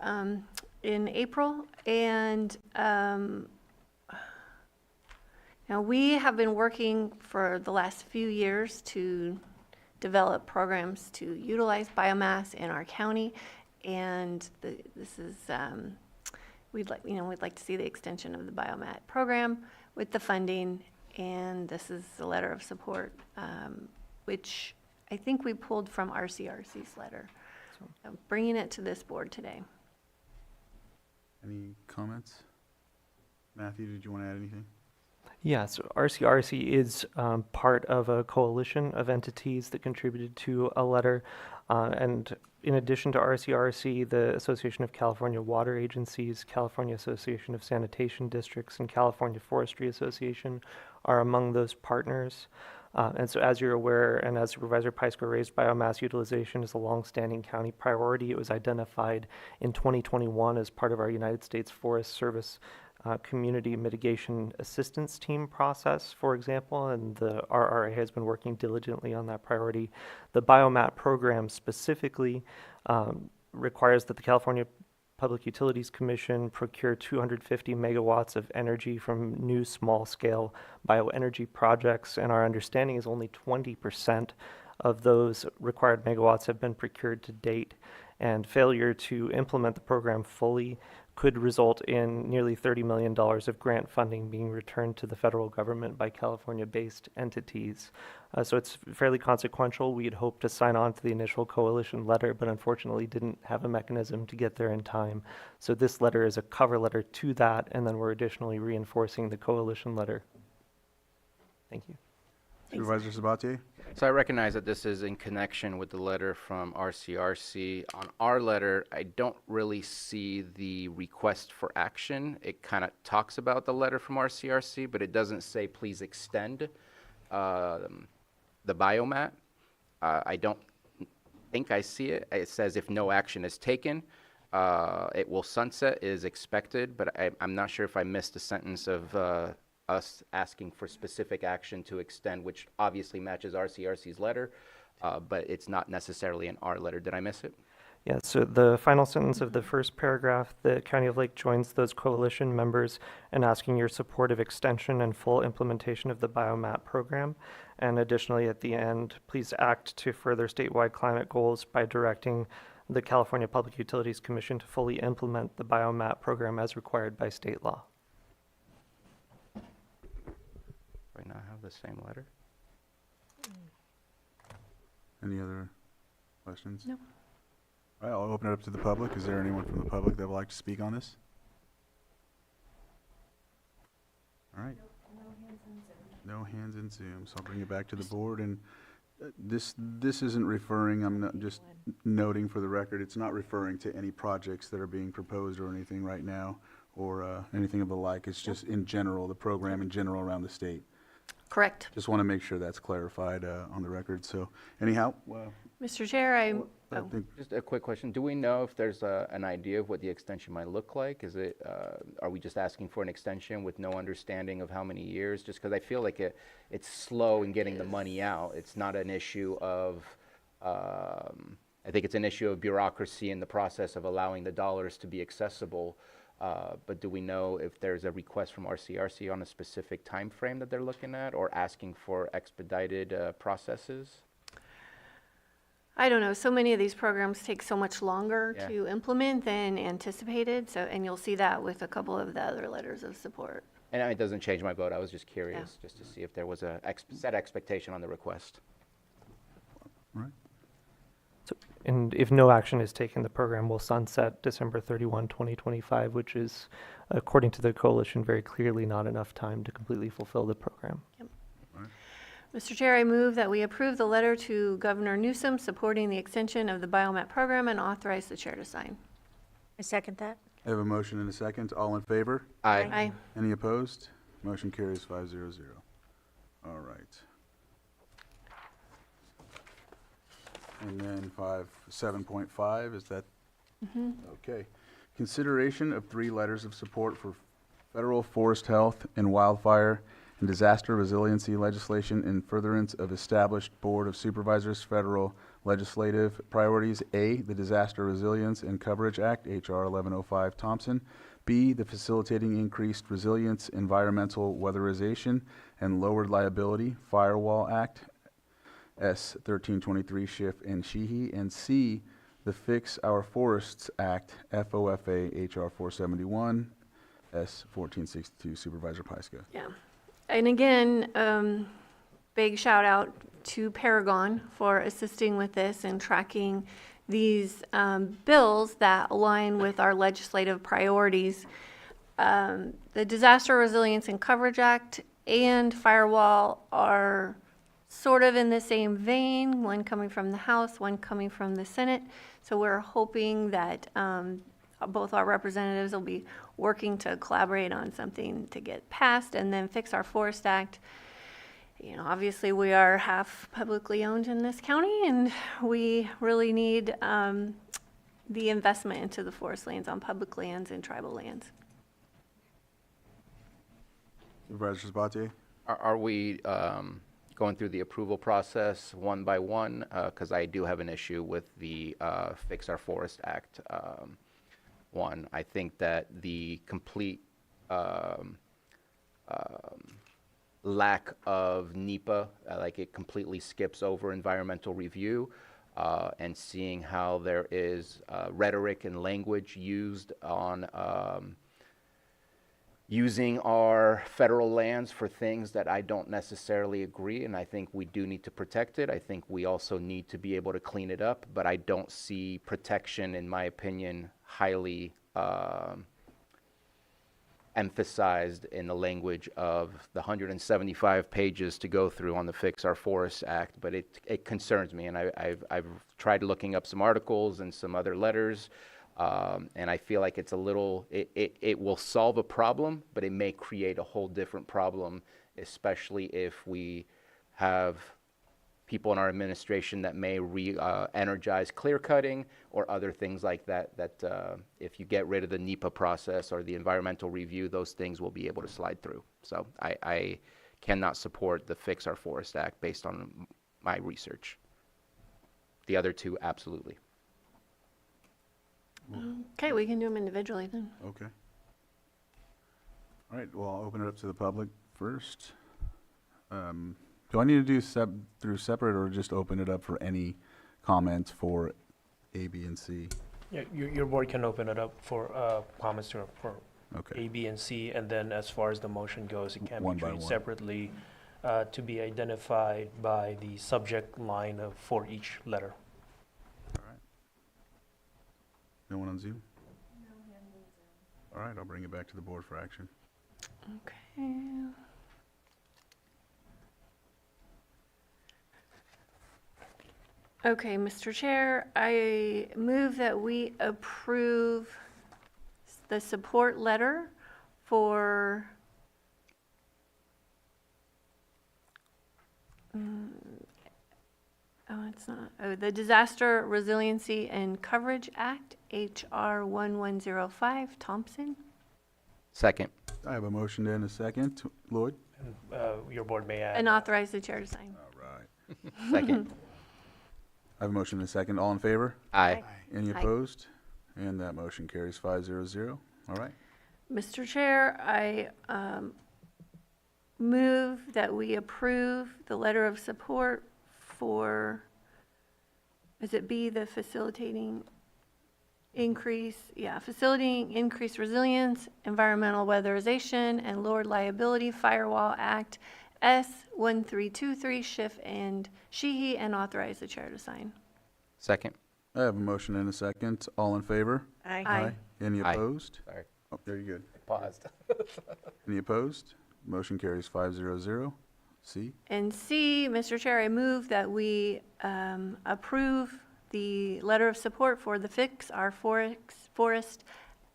[SPEAKER 7] in April, and now we have been working for the last few years to develop programs to utilize biomass in our county, and this is we'd like to see the extension of the Biomat program with the funding, and this is a letter of support, which I think we pulled from RCRC's letter. I'm bringing it to this board today.
[SPEAKER 3] Any comments? Matthew, did you want to add anything?
[SPEAKER 10] Yeah, so RCRC is part of a coalition of entities that contributed to a letter. And in addition to RCRC, the Association of California Water Agencies, California Association of Sanitation Districts, and California Forestry Association are among those partners. And so as you're aware, and as Supervisor Pyska raised, biomass utilization is a longstanding county priority. It was identified in 2021 as part of our United States Forest Service Community Mitigation Assistance Team process, for example, and the RRA has been working diligently on that priority. The Biomat program specifically requires that the California Public Utilities Commission procure 250 megawatts of energy from new small-scale bioenergy projects, and our understanding is only 20% of those required megawatts have been procured to date, and failure to implement the program fully could result in nearly $30 million of grant funding being returned to the federal government by California-based entities. So it's fairly consequential. We had hoped to sign on to the initial coalition letter, but unfortunately didn't have a mechanism to get there in time. So this letter is a cover letter to that, and then we're additionally reinforcing the coalition letter. Thank you.
[SPEAKER 3] Supervisor Sabatier?
[SPEAKER 4] So I recognize that this is in connection with the letter from RCRC. On our letter, I don't really see the request for action. It kind of talks about the letter from RCRC, but it doesn't say please extend the biomat. I don't think I see it. It says if no action is taken, it will sunset, it is expected, but I'm not sure if I missed a sentence of us asking for specific action to extend, which obviously matches RCRC's letter, but it's not necessarily in our letter. Did I miss it?
[SPEAKER 10] Yeah, so the final sentence of the first paragraph, the County of Lake joins those coalition members in asking your support of extension and full implementation of the Biomat program. And additionally, at the end, please act to further statewide climate goals by directing the California Public Utilities Commission to fully implement the Biomat program as required by state law.
[SPEAKER 4] I not have the same letter?
[SPEAKER 3] Any other questions?
[SPEAKER 7] No.
[SPEAKER 3] All right, I'll open it up to the public. Is there anyone from the public that would like to speak on this? All right. No hands in Zoom, so I'll bring it back to the board. And this isn't referring, I'm not just noting for the record, it's not referring to any projects that are being proposed or anything right now, or anything of the like. It's just in general, the program in general around the state.
[SPEAKER 7] Correct.
[SPEAKER 3] Just want to make sure that's clarified on the record. So anyhow,
[SPEAKER 7] Mr. Chair,
[SPEAKER 3] I
[SPEAKER 7] oh,
[SPEAKER 3] think
[SPEAKER 4] Just a quick question. Do we know if there's an idea of what the extension might look like? Is it, are we just asking for an extension with no understanding of how many years? Just because I feel like it's slow in getting the money out. It's not an issue of, I think it's an issue of bureaucracy in the process of allowing the dollars to be accessible. But do we know if there's a request from RCRC on a specific time frame that they're looking at, or asking for expedited processes?
[SPEAKER 7] I don't know, so many of these programs take so much longer
[SPEAKER 4] Yeah.
[SPEAKER 7] to implement than anticipated, so, and you'll see that with a couple of the other letters of support.
[SPEAKER 4] And it doesn't change my vote. I was just curious, just to see if there was a set expectation on the request.
[SPEAKER 10] And if no action is taken, the program will sunset December 31, 2025, which is, according to the coalition, very clearly not enough time to completely fulfill the program.
[SPEAKER 7] Mr. Chair, I move that we approve the letter to Governor Newsom supporting the extension of the Biomet program and authorize the chair to sign.
[SPEAKER 1] I second that.
[SPEAKER 3] I have a motion and a second. All in favor?
[SPEAKER 7] Aye.
[SPEAKER 3] Any opposed? Motion carries 500. All right. And then 7.5, is that? Okay. Consideration of 3 letters of support for federal forest health and wildfire and disaster resiliency legislation in furtherance of established Board of Supervisors federal legislative priorities. A, the Disaster Resilience and Coverage Act, H.R. 1105 Thompson. B, the Facilitating Increased Resilience, Environmental Weatherization, and Lowered Liability Firewall Act, S. 1323 Schiff and Sheehy. And C, the Fix Our Forests Act, FOFA, H.R. 471, S. 1462 Supervisor Pyska.
[SPEAKER 7] Yeah. And again, big shout out to Paragon for assisting with this and tracking these bills that align with our legislative priorities. The Disaster Resilience and Coverage Act and Firewall are sort of in the same vein, one coming from the House, one coming from the Senate. So we're hoping that both our representatives will be working to collaborate on something to get passed, and then Fix Our Forest Act. You know, obviously we are half publicly owned in this county, and we really need the investment into the forest lands on public lands and tribal lands.
[SPEAKER 3] Supervisor Sabatier?
[SPEAKER 4] Are we going through the approval process one by one? Because I do have an issue with the Fix Our Forest Act one. I think that the complete lack of NEPA, like it completely skips over environmental review, and seeing how there is rhetoric and language used on using our federal lands for things that I don't necessarily agree, and I think we do need to protect it. I think we also need to be able to clean it up, but I don't see protection, in my opinion, highly emphasized in the language of the 175 pages to go through on the Fix Our Forests Act. But it concerns me, and I've tried looking up some articles and some other letters, and I feel like it's a little, it will solve a problem, but it may create a whole different problem, especially if we have people in our administration that may energize clear cutting or other things like that, if you get rid of the NEPA process or the environmental review, those things will be able to slide through. So I cannot support the Fix Our Forest Act based on my research. The other two, absolutely.
[SPEAKER 7] Okay, we can do them individually then.
[SPEAKER 3] Okay. All right, well, I'll open it up to the public first. Do I need to do through separate, or just open it up for any comments for A, B, and C?
[SPEAKER 2] Yeah, your board can open it up for comments for
[SPEAKER 3] Okay.
[SPEAKER 2] A, B, and C, and then as far as the motion goes, it can
[SPEAKER 3] One
[SPEAKER 2] be
[SPEAKER 3] by
[SPEAKER 2] treated
[SPEAKER 3] one.
[SPEAKER 2] separately to be identified by the subject line for each letter.
[SPEAKER 3] All right. No one on Zoom? No hands on Zoom. All right, I'll bring it back to the board for action.
[SPEAKER 7] Okay. Okay, Mr. Chair, I move that we approve the support letter for the Disaster Resiliency and Coverage Act, HR 1105, Thompson.
[SPEAKER 4] Second.
[SPEAKER 3] I have a motion and a second. Lloyd?
[SPEAKER 2] Your board may add.
[SPEAKER 7] And authorize the chair to sign.
[SPEAKER 3] All right.
[SPEAKER 4] Second.
[SPEAKER 3] I have a motion and a second. All in favor?
[SPEAKER 4] Aye.
[SPEAKER 3] Any
[SPEAKER 7] Aye.
[SPEAKER 3] opposed? And that motion carries 500. All right.
[SPEAKER 7] Mr. Chair, I move that we approve the letter of support for, is it B, the facilitating increased resilience, environmental weatherization, and lowered liability firewall act, S1323, Schiff and Sheehy, and authorize the chair to sign.
[SPEAKER 4] Second.
[SPEAKER 3] I have a motion and a second. All in favor?
[SPEAKER 7] Aye.
[SPEAKER 3] Any
[SPEAKER 4] Aye.
[SPEAKER 3] opposed?
[SPEAKER 4] Sorry.
[SPEAKER 3] Oh, there you go.
[SPEAKER 4] Paused.
[SPEAKER 3] Any opposed? Motion carries 500. C?
[SPEAKER 7] And C, Mr. Chair, I move that we approve the letter of support for the Fix Our Forest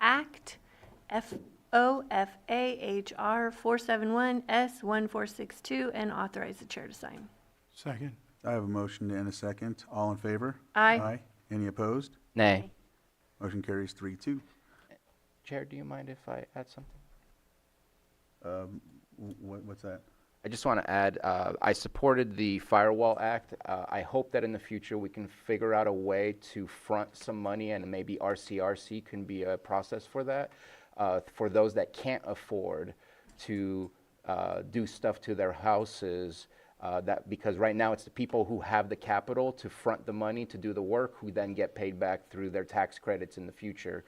[SPEAKER 7] Act, FOFAHR 471 S1462, and authorize the chair to sign.
[SPEAKER 5] Second.
[SPEAKER 3] I have a motion and a second. All in favor?
[SPEAKER 7] Aye.
[SPEAKER 3] Any opposed?
[SPEAKER 4] Nay.
[SPEAKER 3] Motion carries 3-2.
[SPEAKER 4] Chair, do you mind if I add something?
[SPEAKER 3] What's that?
[SPEAKER 4] I just want to add, I supported the Firewall Act. I hope that in the future we can figure out a way to front some money, and maybe RCRC can be a process for that, for those that can't afford to do stuff to their houses. Because right now it's the people who have the capital to front the money to do the work, who then get paid back through their tax credits in the future.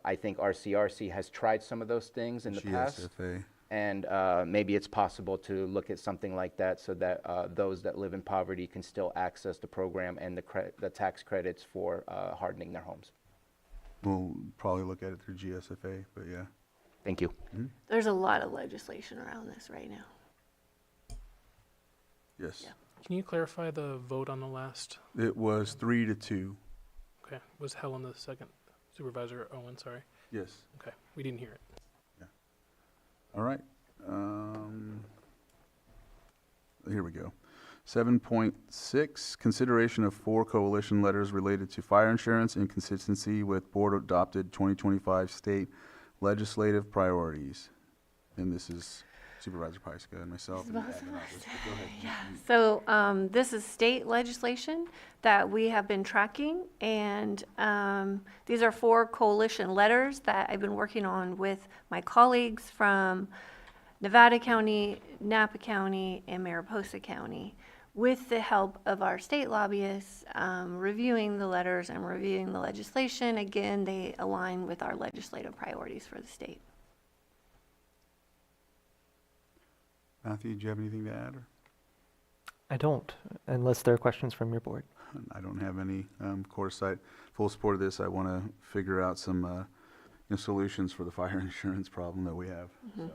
[SPEAKER 4] I think RCRC has tried some of those things in the past.
[SPEAKER 3] GSFA.
[SPEAKER 4] And maybe it's possible to look at something like that so that those that live in poverty can still access the program and the tax credits for hardening their homes.
[SPEAKER 3] We'll probably look at it through GSFA, but yeah.
[SPEAKER 4] Thank you.
[SPEAKER 7] There's a lot of legislation around this right now.
[SPEAKER 3] Yes.
[SPEAKER 7] Yeah.
[SPEAKER 8] Can you clarify the vote on the last?
[SPEAKER 3] It was 3-2.
[SPEAKER 8] Okay, was Helen the second? Supervisor Owen, sorry.
[SPEAKER 3] Yes.
[SPEAKER 8] Okay, we didn't hear it.
[SPEAKER 3] All right. Here we go. 7.6, consideration of 4 coalition letters related to fire insurance in consistency with board-adopted 2025 state legislative priorities. And this is Supervisor Pyska and myself. and the admin office. Go ahead.
[SPEAKER 7] So this is state legislation that we have been tracking, and these are 4 coalition letters that I've been working on with my colleagues from Nevada County, Napa County, and Mariposa County, with the help of our state lobbyists, reviewing the letters and reviewing the legislation. Again, they align with our legislative priorities for the state.
[SPEAKER 3] Matthew, do you have anything to add? Or?
[SPEAKER 10] I don't, unless there are questions from your board.
[SPEAKER 3] I don't have any. Of course, full support of this. I want to figure out some solutions for the fire insurance problem that we have.
[SPEAKER 7] Mm-hmm.
[SPEAKER 3] So,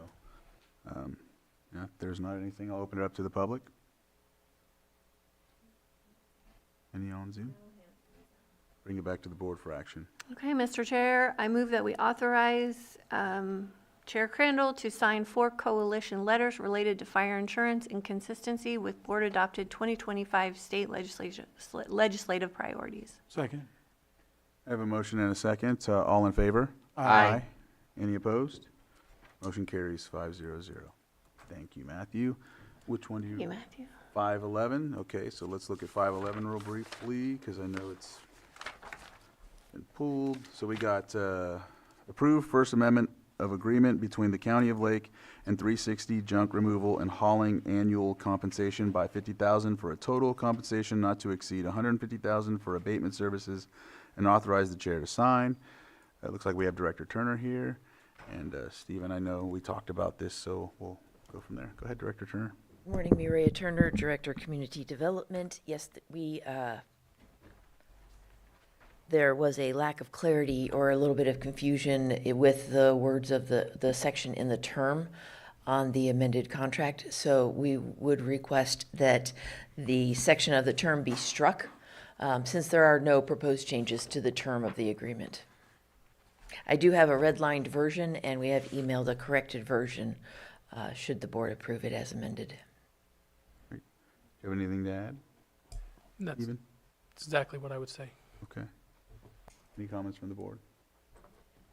[SPEAKER 3] yeah, if there's not anything, I'll open it up to the public. Any on Zoom? Bring it back to the board for action.
[SPEAKER 7] Okay, Mr. Chair, I move that we authorize Chair Crandall to sign 4 coalition letters related to fire insurance in consistency with board-adopted 2025 state legislative priorities.
[SPEAKER 5] Second.
[SPEAKER 3] I have a motion and a second. All in favor?
[SPEAKER 4] Aye.
[SPEAKER 3] Any opposed? Motion carries 500. Thank you, Matthew. Which one do
[SPEAKER 7] Thank you, Matthew.
[SPEAKER 3] 511? Okay, so let's look at 511 real briefly, because I know it's been pulled. So we got approved First Amendment of agreement between the County of Lake and 360 junk removal and hauling annual compensation by $50,000 for a total compensation not to exceed $150,000 for abatement services, and authorize the chair to sign. It looks like we have Director Turner here. And Stephen, I know we talked about this, so we'll go from there. Go ahead, Director Turner.
[SPEAKER 11] Morning, Mireya Turner, Director of Community Development. Yes, there was a lack of clarity or a little bit of confusion with the words of the section in the term on the amended contract. So we would request that the section of the term be struck, since there are no proposed changes to the term of the agreement. I do have a redlined version, and we have emailed a corrected version, should the board approve it as amended.
[SPEAKER 3] Do you have anything to add,
[SPEAKER 8] That's
[SPEAKER 3] Stephen?
[SPEAKER 8] exactly what I would say.
[SPEAKER 3] Okay. Any comments from the board?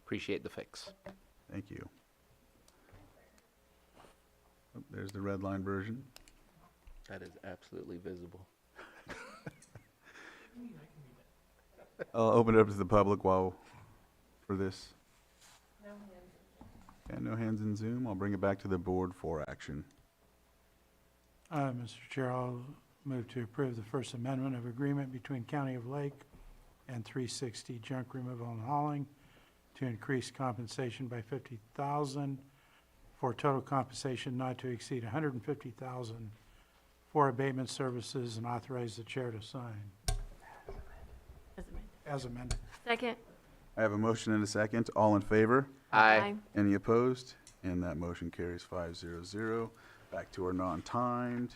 [SPEAKER 4] Appreciate the fix.
[SPEAKER 3] Thank you. Oh, there's the red line version.
[SPEAKER 4] That is absolutely visible.
[SPEAKER 3] I'll open it up to the public for this. And no hands in Zoom. I'll bring it back to the board for action.
[SPEAKER 5] Mr. Chair, I'll move to approve the First Amendment of Agreement between County of Lake and 360 Junk Removal and Hauling to increase compensation by $50,000 for total compensation not to exceed $150,000 for abatement services, and authorize the chair to sign. As amended.
[SPEAKER 7] Second.
[SPEAKER 3] I have a motion and a second. All in favor?
[SPEAKER 4] Aye.
[SPEAKER 3] Any opposed? And that motion carries 5-0. Back to our non-timed.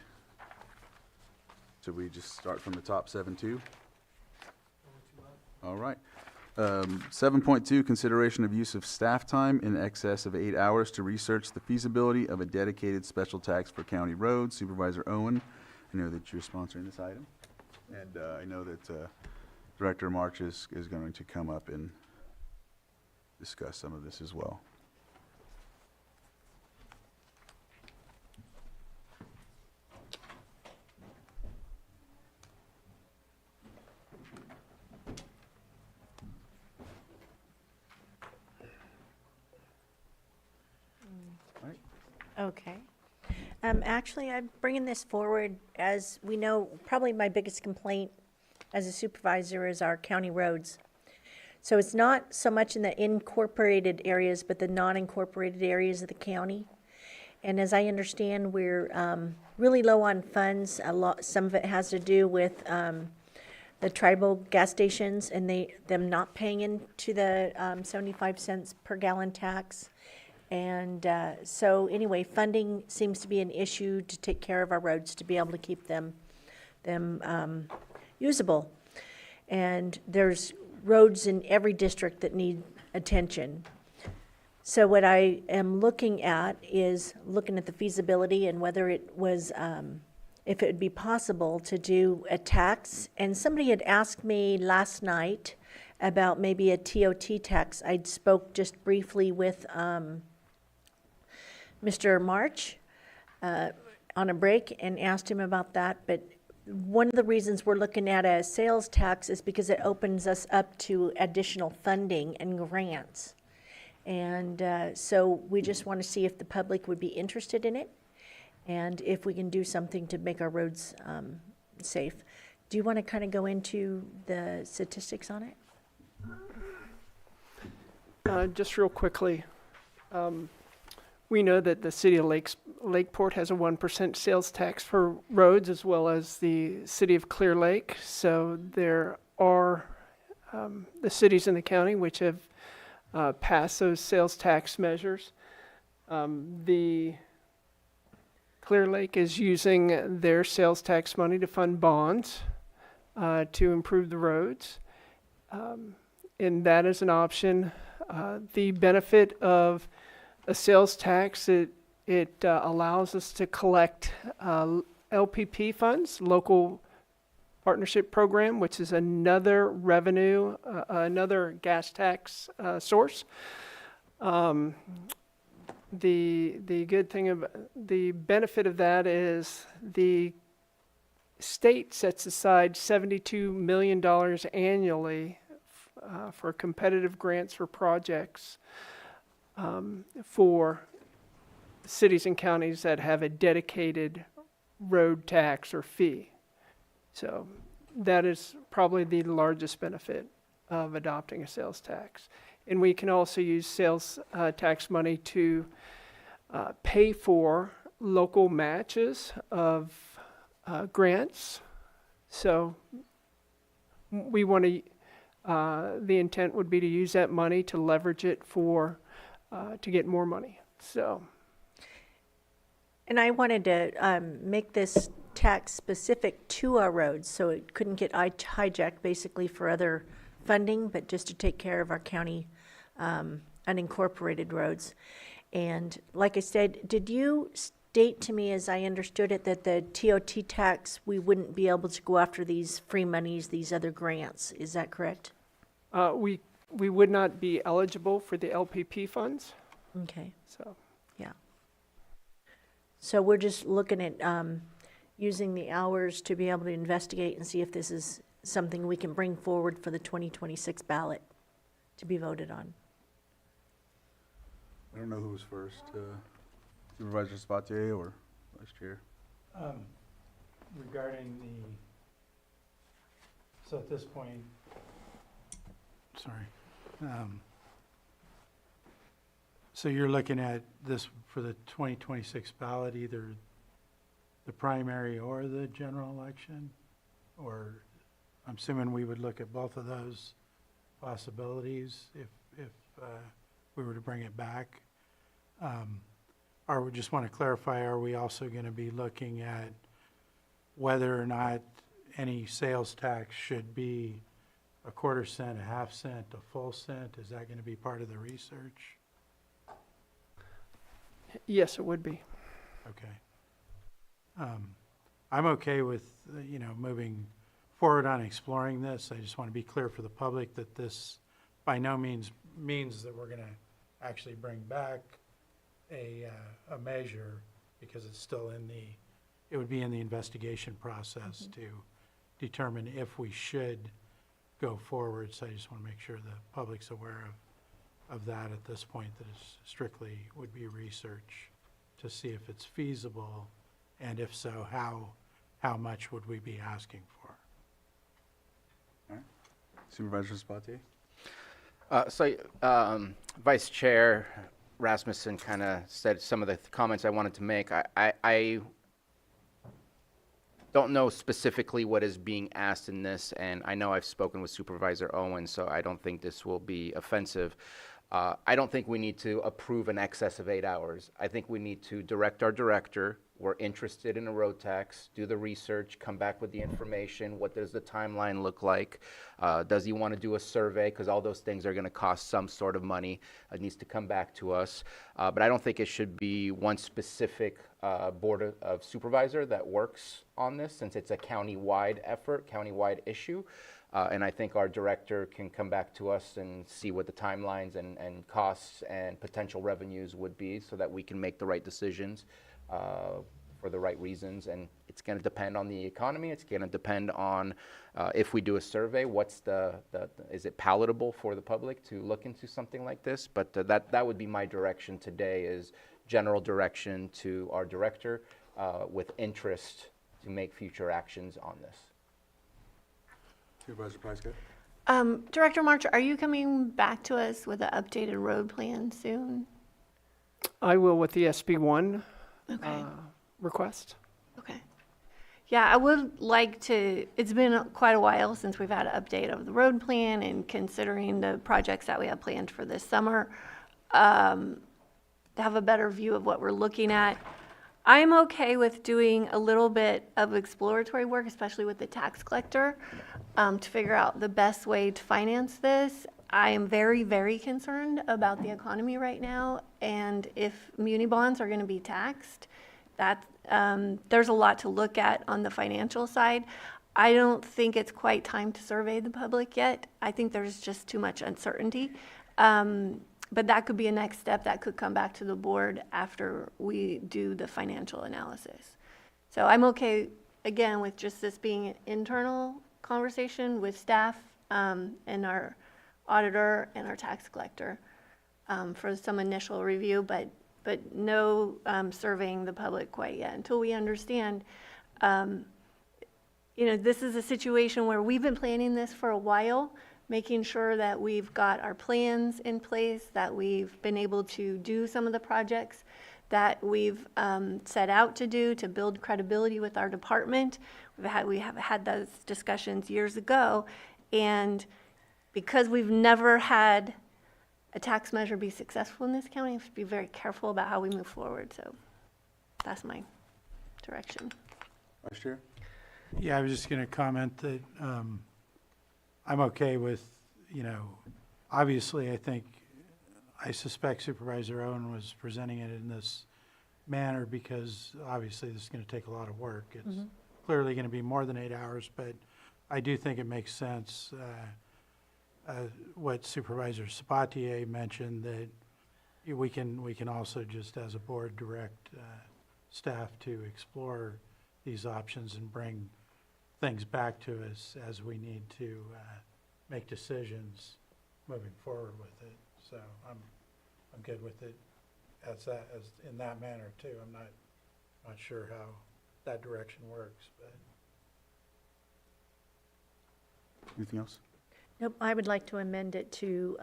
[SPEAKER 3] Should we just start from the top 7-2? All right. 7.2, consideration of use of staff time in excess of 8 hours to research the feasibility of a dedicated special tax for county roads. Supervisor Owen, I know that you're sponsoring this item. And I know that Director March is going to come up and discuss some of this as well.
[SPEAKER 1] Okay. Actually, I'm bringing this forward, as we know, probably my biggest complaint as a supervisor is our county roads. So it's not so much in the incorporated areas, but the non-incorporated areas of the county. And as I understand, we're really low on funds. Some of it has to do with the tribal gas stations and them not paying into the 75 cents per gallon tax. And so anyway, funding seems to be an issue to take care of our roads, to be able to keep them usable. And there's roads in every district that need attention. So what I am looking at is looking at the feasibility and whether it was, if it would be possible to do a tax. And somebody had asked me last night about maybe a TOT tax. I spoke just briefly with Mr. March on a break and asked him about that. But one of the reasons we're looking at a sales tax is because it opens us up to additional funding and grants. And so we just want to see if the public would be interested in it and if we can do something to make our roads safe. Do you want to kind of go into the statistics on it?
[SPEAKER 12] Just real quickly, we know that the city of Lakeport has a 1% sales tax for roads, as well as the city of Clear Lake. So there are the cities in the county which have passed those sales tax measures. The Clear Lake is using their sales tax money to fund bonds to improve the roads, and that is an option. The benefit of a sales tax, it allows us to collect LPP funds, local partnership program, which is another revenue, another gas tax source. The good thing about the benefit of that is the state sets aside $72 million annually for competitive grants for projects for cities and counties that have a dedicated road tax or fee. So that is probably the largest benefit of adopting a sales tax. And we can also use sales tax money to pay for local matches of grants. So we want to, the intent would be to use that money to leverage it for, to get more money. So,
[SPEAKER 1] And I wanted to make this tax specific to our roads, so it couldn't get hijacked basically for other funding, but just to take care of our county unincorporated roads. And like I said, did you state to me, as I understood it, that the TOT tax, we wouldn't be able to go after these free monies, these other grants? Is that correct?
[SPEAKER 12] we would not be eligible for the LPP funds.
[SPEAKER 1] Okay.
[SPEAKER 12] So,
[SPEAKER 1] So we're just looking at using the hours to be able to investigate and see if this is something we can bring forward for the 2026 ballot to be voted on.
[SPEAKER 3] I don't know who was first, Supervisor Sabatier or Vice Chair?
[SPEAKER 5] Regarding so at this point, so you're looking at this for the 2026 ballot, either the primary or the general election? Or I'm assuming we would look at both of those possibilities if we were to bring it back. Or we just want to clarify, are we also going to be looking at whether or not any sales tax should be a quarter cent, a half cent, a full cent? Is that going to be part of the research?
[SPEAKER 12] yes, it would be.
[SPEAKER 5] Okay. I'm okay with, moving forward on exploring this. I just want to be clear for the public that this by no means means that we're going to actually bring back a measure, because it's still it would be in the investigation process to determine if we should go forward. So I just want to make sure the public's aware of that at this point, that it's strictly would be research to see if it's feasible, and if so, how much would we be asking for?
[SPEAKER 3] Supervisor Sabatier?
[SPEAKER 4] Vice Chair Rasmussen kind of said some of the comments I wanted to make. I don't know specifically what is being asked in this, and I know I've spoken with Supervisor Owen, so I don't think this will be offensive. I don't think we need to approve an excess of 8 hours. I think we need to direct our director. We're interested in a road tax, do the research, come back with the information. What does the timeline look like? Does he want to do a survey? Because all those things are going to cost some sort of money. It needs to come back to us. But I don't think it should be one specific board of supervisor that works on this, since it's a county-wide effort, county-wide issue. And I think our director can come back to us and see what the timelines and costs and potential revenues would be, so that we can make the right decisions for the right reasons. And it's going to depend on the economy. It's going to depend on if we do a survey, what's is it palatable for the public to look into something like this? But that would be my direction today, is general direction to our director with interest to make future actions on this.
[SPEAKER 3] Supervisor Pyska?
[SPEAKER 7] Director March, are you coming back to us with an updated road plan soon?
[SPEAKER 12] I will with the SB1
[SPEAKER 7] Okay.
[SPEAKER 12] request.
[SPEAKER 7] Okay. Yeah, I would like to, it's been quite a while since we've had an update of the road plan, and considering the projects that we have planned for this summer, to have a better view of what we're looking at. I'm okay with doing a little bit of exploratory work, especially with the tax collector, to figure out the best way to finance this. I am very, very concerned about the economy right now, and if muni bonds are going to be taxed, there's a lot to look at on the financial side. I don't think it's quite time to survey the public yet. I think there's just too much uncertainty. But that could be a next step that could come back to the board after we do the financial analysis. So I'm okay, again, with just this being an internal conversation with staff and our auditor and our tax collector for some initial review, but no surveying the public quite yet until we understand. This is a situation where we've been planning this for a while, making sure that we've got our plans in place, that we've been able to do some of the projects that we've set out to do to build credibility with our department. We have had those discussions years ago, and because we've never had a tax measure be successful in this county, we have to be very careful about how we move forward. So that's my direction.
[SPEAKER 3] Vice Chair?
[SPEAKER 5] Yeah, I was just going to comment that I'm okay with, obviously, I suspect Supervisor Owen was presenting it in this manner because obviously this is going to take a lot of work. It's clearly going to be more than 8 hours, but I do think it makes sense what Supervisor Sabatier mentioned, that we can also just as a board direct staff to explore these options and bring things back to us as we need to make decisions moving forward with it. So I'm good with it as in that manner too. I'm not sure how that direction works, but.
[SPEAKER 3] Anything else?
[SPEAKER 1] Nope, I would like to amend it to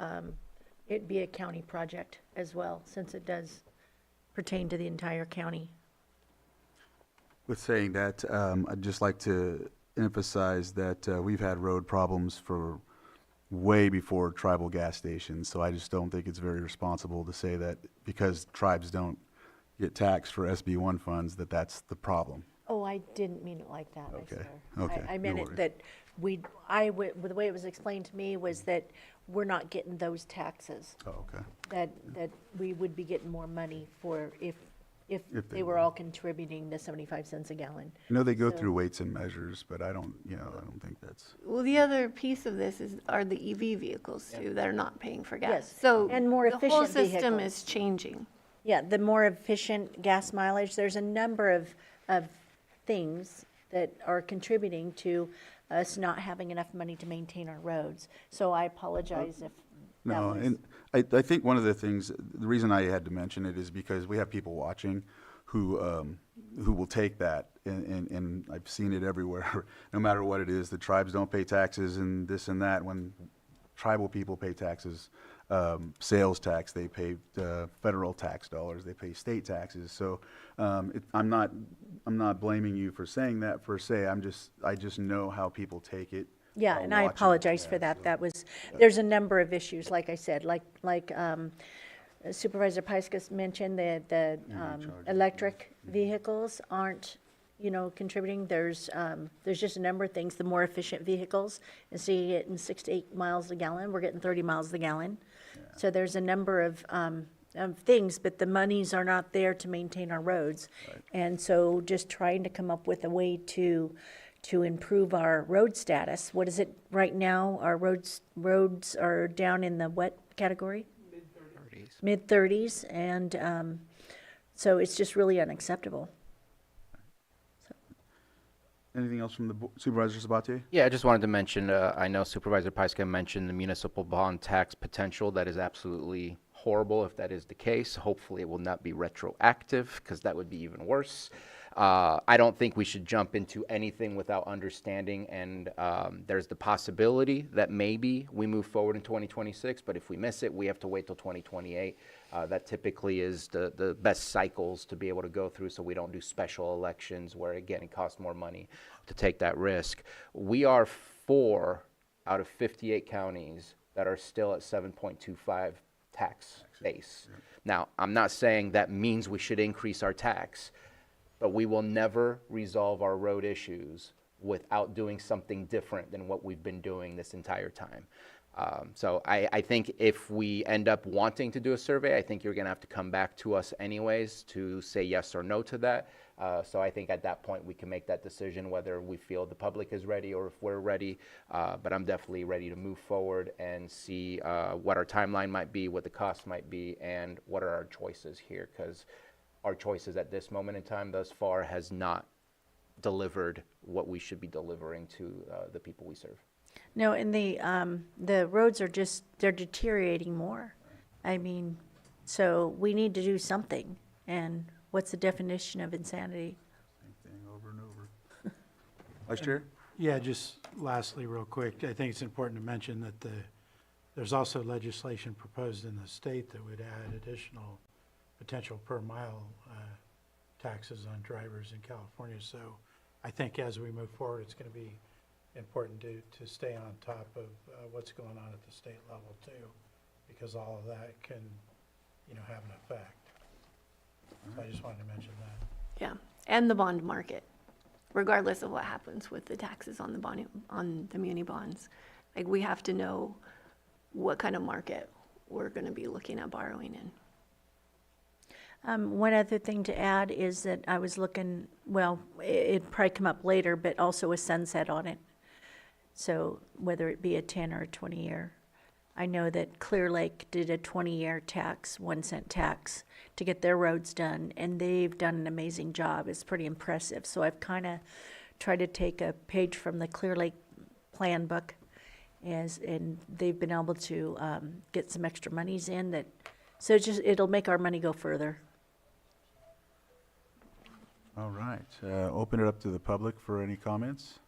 [SPEAKER 1] it be a county project as well, since it does pertain to the entire county.
[SPEAKER 3] With saying that, I'd just like to emphasize that we've had road problems for way before tribal gas stations, so I just don't think it's very responsible to say that because tribes don't get taxed for SB1 funds, that's the problem.
[SPEAKER 1] Oh, I didn't mean it like that, I swear.
[SPEAKER 3] Okay,
[SPEAKER 1] I
[SPEAKER 3] no
[SPEAKER 1] meant it
[SPEAKER 3] worries.
[SPEAKER 1] that the way it was explained to me was that we're not getting those taxes.
[SPEAKER 3] Oh, okay.
[SPEAKER 1] That we would be getting more money for if
[SPEAKER 3] If they
[SPEAKER 1] they were
[SPEAKER 3] were.
[SPEAKER 1] all contributing the 75 cents a gallon.
[SPEAKER 3] I know they go
[SPEAKER 1] So-
[SPEAKER 3] through weights and measures, but I don't think that's.
[SPEAKER 7] Well, the other piece of this are the EV vehicles too that are not paying for gas.
[SPEAKER 1] Yes,
[SPEAKER 7] So
[SPEAKER 1] and more
[SPEAKER 7] the whole
[SPEAKER 1] efficient
[SPEAKER 7] system
[SPEAKER 1] vehicles.
[SPEAKER 7] is changing.
[SPEAKER 1] Yeah, the more efficient gas mileage, there's a number of things that are contributing to us not having enough money to maintain our roads. So I apologize if that
[SPEAKER 3] No,
[SPEAKER 1] was.
[SPEAKER 3] and I think one of the things, the reason I had to mention it is because we have people watching who will take that, and I've seen it everywhere. No matter what it is, the tribes don't pay taxes and this and that. When tribal people pay taxes, sales tax, they pay federal tax dollars, they pay state taxes. So I'm not blaming you for saying that per se. I just know how people take it.
[SPEAKER 1] Yeah,
[SPEAKER 3] while
[SPEAKER 1] and I
[SPEAKER 3] watching.
[SPEAKER 1] apologize for
[SPEAKER 3] Yeah,
[SPEAKER 1] that.
[SPEAKER 3] so-
[SPEAKER 1] That was, there's a number of issues, like I said, like Supervisor Piskus mentioned, the
[SPEAKER 3] charging.
[SPEAKER 1] electric vehicles aren't, contributing. There's just a number of things. The more efficient vehicles, instead of getting 6 to 8 miles a gallon, we're getting 30 miles a gallon. So there's a number of things, but the monies are not there to maintain our roads. And so just trying to come up with a way to improve our road status. What is it right now? Our roads are down in the what category? Mid-30s, and so it's just really unacceptable.
[SPEAKER 3] Anything else from the Supervisor Sabatier?
[SPEAKER 4] Yeah, I just wanted to mention, I know Supervisor Pyska mentioned the municipal bond tax potential. That is absolutely horrible if that is the case. Hopefully it will not be retroactive, because that would be even worse. I don't think we should jump into anything without understanding, and there's the possibility that maybe we move forward in 2026, but if we miss it, we have to wait till 2028. That typically is the best cycles to be able to go through, so we don't do special elections where, again, it costs more money to take that risk. We are 4 out of 58 counties that are still at 7.25 tax base. Now, I'm not saying that means we should increase our tax, but we will never resolve our road issues without doing something different than what we've been doing this entire time. So I think if we end up wanting to do a survey, I think you're going to have to come back to us anyways to say yes or no to that. So I think at that point we can make that decision whether we feel the public is ready or if we're ready. But I'm definitely ready to move forward and see what our timeline might be, what the cost might be, and what are our choices here, because our choices at this moment in time thus far has not delivered what we should be delivering to the people we serve.
[SPEAKER 1] No, and the roads are they're deteriorating more. I mean, so we need to do something. And what's the definition of insanity?
[SPEAKER 3] Same thing over and over. Vice Chair?
[SPEAKER 5] Yeah, just lastly, real quick, I think it's important to mention that there's also legislation proposed in the state that would add additional potential per mile taxes on drivers in California. So I think as we move forward, it's going to be important to stay on top of what's going on at the state level too, because all of that can, have an effect. So I just wanted to mention that.
[SPEAKER 7] Yeah, and the bond market, regardless of what happens with the taxes on the muni bonds. Like, we have to know what kind of market we're going to be looking at borrowing in.
[SPEAKER 1] One other thing to add is that I was looking, well, it'd probably come up later, but also a sunset on it. So whether it be a 10 or a 20-year. I know that Clear Lake did a 20-year tax, 1-cent tax, to get their roads done, and they've done an amazing job. It's pretty impressive. So I've kind of tried to take a page from the Clear Lake plan book, and they've been able to get some extra monies in that, so it'll make our money go further.
[SPEAKER 3] All right, open it up to the public for any comments.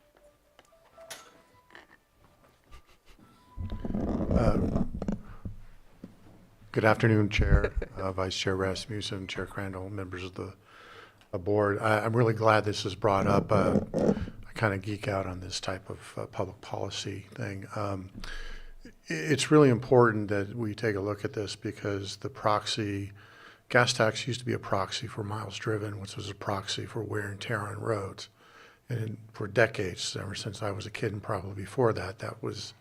[SPEAKER 13] Good afternoon, Chair, Vice Chair Rasmussen, Chair Crandall, members of the board. I'm really glad this is brought up. I kind of geek out on this type of public policy thing. It's really important that we take a look at this because the proxy, gas tax used to be a proxy for miles driven, which was a proxy for wear and tear on roads. And for decades, ever since I was a kid and probably before that, that was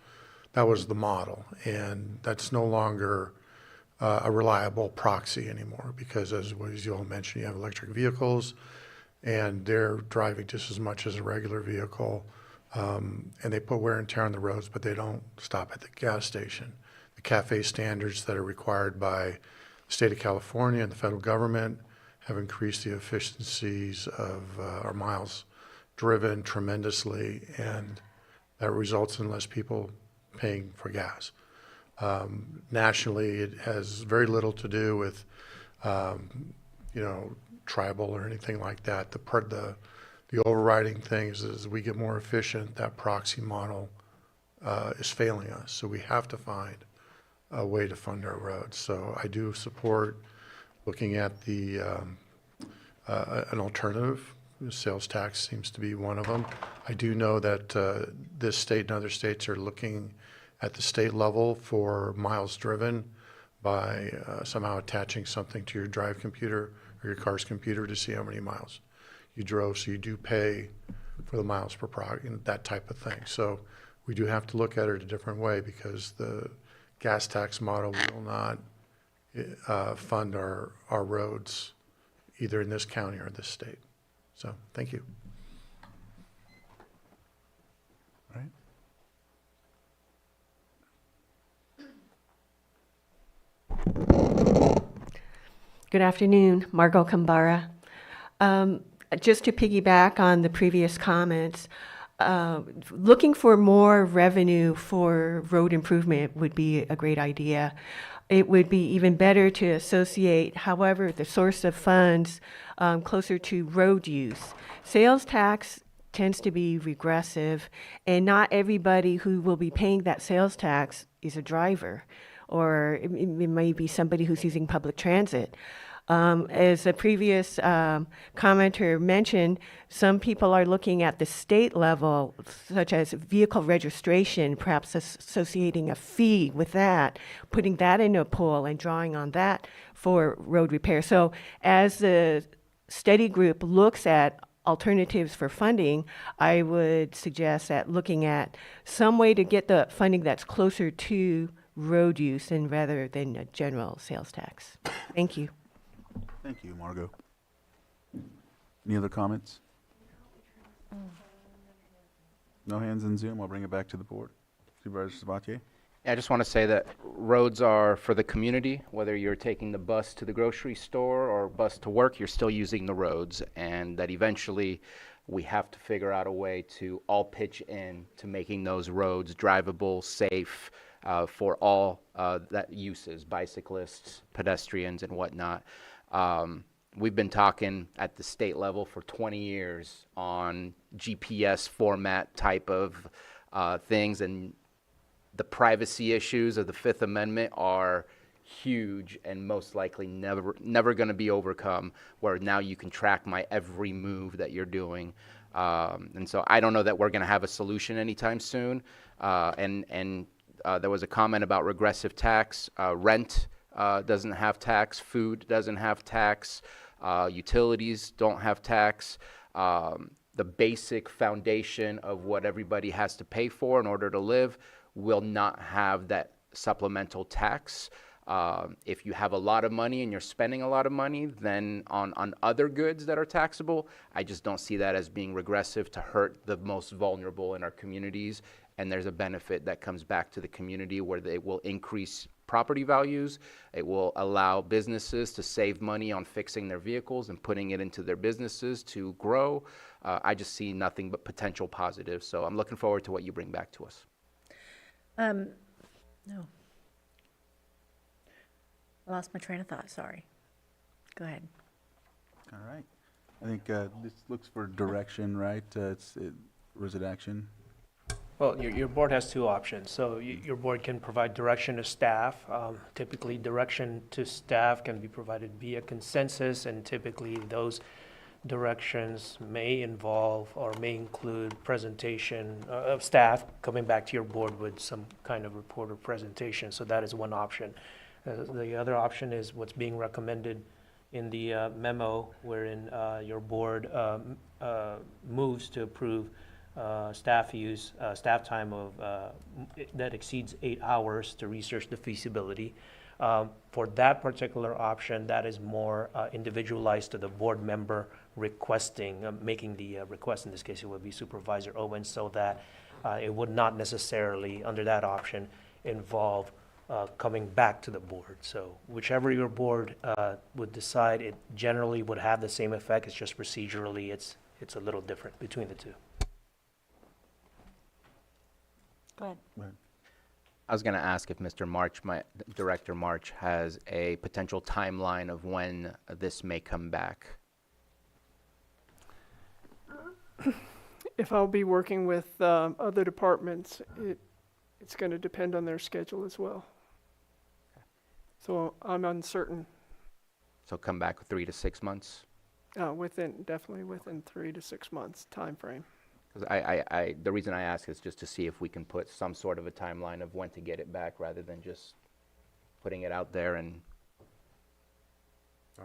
[SPEAKER 13] the model. And that's no longer a reliable proxy anymore because, as you all mentioned, you have electric vehicles and they're driving just as much as a regular vehicle, and they put wear and tear on the roads, but they don't stop at the gas station. The CAFE standards that are required by the state of California and the federal government have increased the efficiencies of our miles driven tremendously, and that results in less people paying for gas. Nationally, it has very little to do with, tribal or anything like that. The overriding thing is as we get more efficient, that proxy model is failing us. So we have to find a way to fund our roads. So I do support looking at an alternative. Sales tax seems to be one of them. I do know that this state and other states are looking at the state level for miles driven by somehow attaching something to your drive computer or your car's computer to see how many miles you drove. So you do pay for the miles per product, that type of thing. So we do have to look at it a different way because the gas tax model will not fund our roads either in this county or this state. So thank you.
[SPEAKER 3] All right.
[SPEAKER 14] Good afternoon, Margot Kambara. Just to piggyback on the previous comments, looking for more revenue for road improvement would be a great idea. It would be even better to associate, however, the source of funds closer to road use. Sales tax tends to be regressive, and not everybody who will be paying that sales tax is a driver, or it may be somebody who's using public transit. As a previous commenter mentioned, some people are looking at the state level, such as vehicle registration, perhaps associating a fee with that, putting that in a pool and drawing on that for road repair. So as the study group looks at alternatives for funding, I would suggest that looking at some way to get the funding that's closer to road use and rather than a general sales tax. Thank you.
[SPEAKER 3] Thank you, Margot. Any other comments? No hands in Zoom. I'll bring it back to the board. Supervisor Sabatier?
[SPEAKER 4] I just want to say that roads are for the community. Whether you're taking the bus to the grocery store or bus to work, you're still using the roads, and that eventually we have to figure out a way to all pitch in to making those roads drivable, safe for all that uses, bicyclists, pedestrians, and whatnot. We've been talking at the state level for 20 years on GPS format type of things, and the privacy issues of the Fifth Amendment are huge and most likely never going to be overcome, where now you can track my every move that you're doing. And so I don't know that we're going to have a solution anytime soon. There was a comment about regressive tax. Rent doesn't have tax. Food doesn't have tax. Utilities don't have tax. The basic foundation of what everybody has to pay for in order to live will not have that supplemental tax. If you have a lot of money and you're spending a lot of money, then on other goods that are taxable, I just don't see that as being regressive to hurt the most vulnerable in our communities. And there's a benefit that comes back to the community where they will increase property values. It will allow businesses to save money on fixing their vehicles and putting it into their businesses to grow. I just see nothing but potential positives. So I'm looking forward to what you bring back to us.
[SPEAKER 1] No. I lost my train of thought, sorry. Go ahead.
[SPEAKER 3] All right. I think this looks for direction, right? Or is it action?
[SPEAKER 2] Well, your board has two options. So your board can provide direction to staff. Typically, direction to staff can be provided via consensus, and typically those directions may involve or may include presentation of staff coming back to your board with some kind of report or presentation. So that is one option. The other option is what's being recommended in the memo, wherein your board moves to approve staff time of that exceeds 8 hours to research the feasibility. For that particular option, that is more individualized to the board member requesting, making the request. In this case, it would be Supervisor Owens, so that it would not necessarily, under that option, involve coming back to the board. So whichever your board would decide, it generally would have the same effect. It's just procedurally, it's a little different between the two.
[SPEAKER 1] Go ahead.
[SPEAKER 4] I was going to ask if Mr. March, Director March, has a potential timeline of when this may come back.
[SPEAKER 12] If I'll be working with other departments, it's going to depend on their schedule as well. So I'm uncertain.
[SPEAKER 4] So come back with 3 to 6 months?
[SPEAKER 12] Definitely within 3 to 6 months time frame.
[SPEAKER 4] Because the reason I ask is just to see if we can put some sort of a timeline of when to get it back, rather than just putting it out there and
[SPEAKER 1] I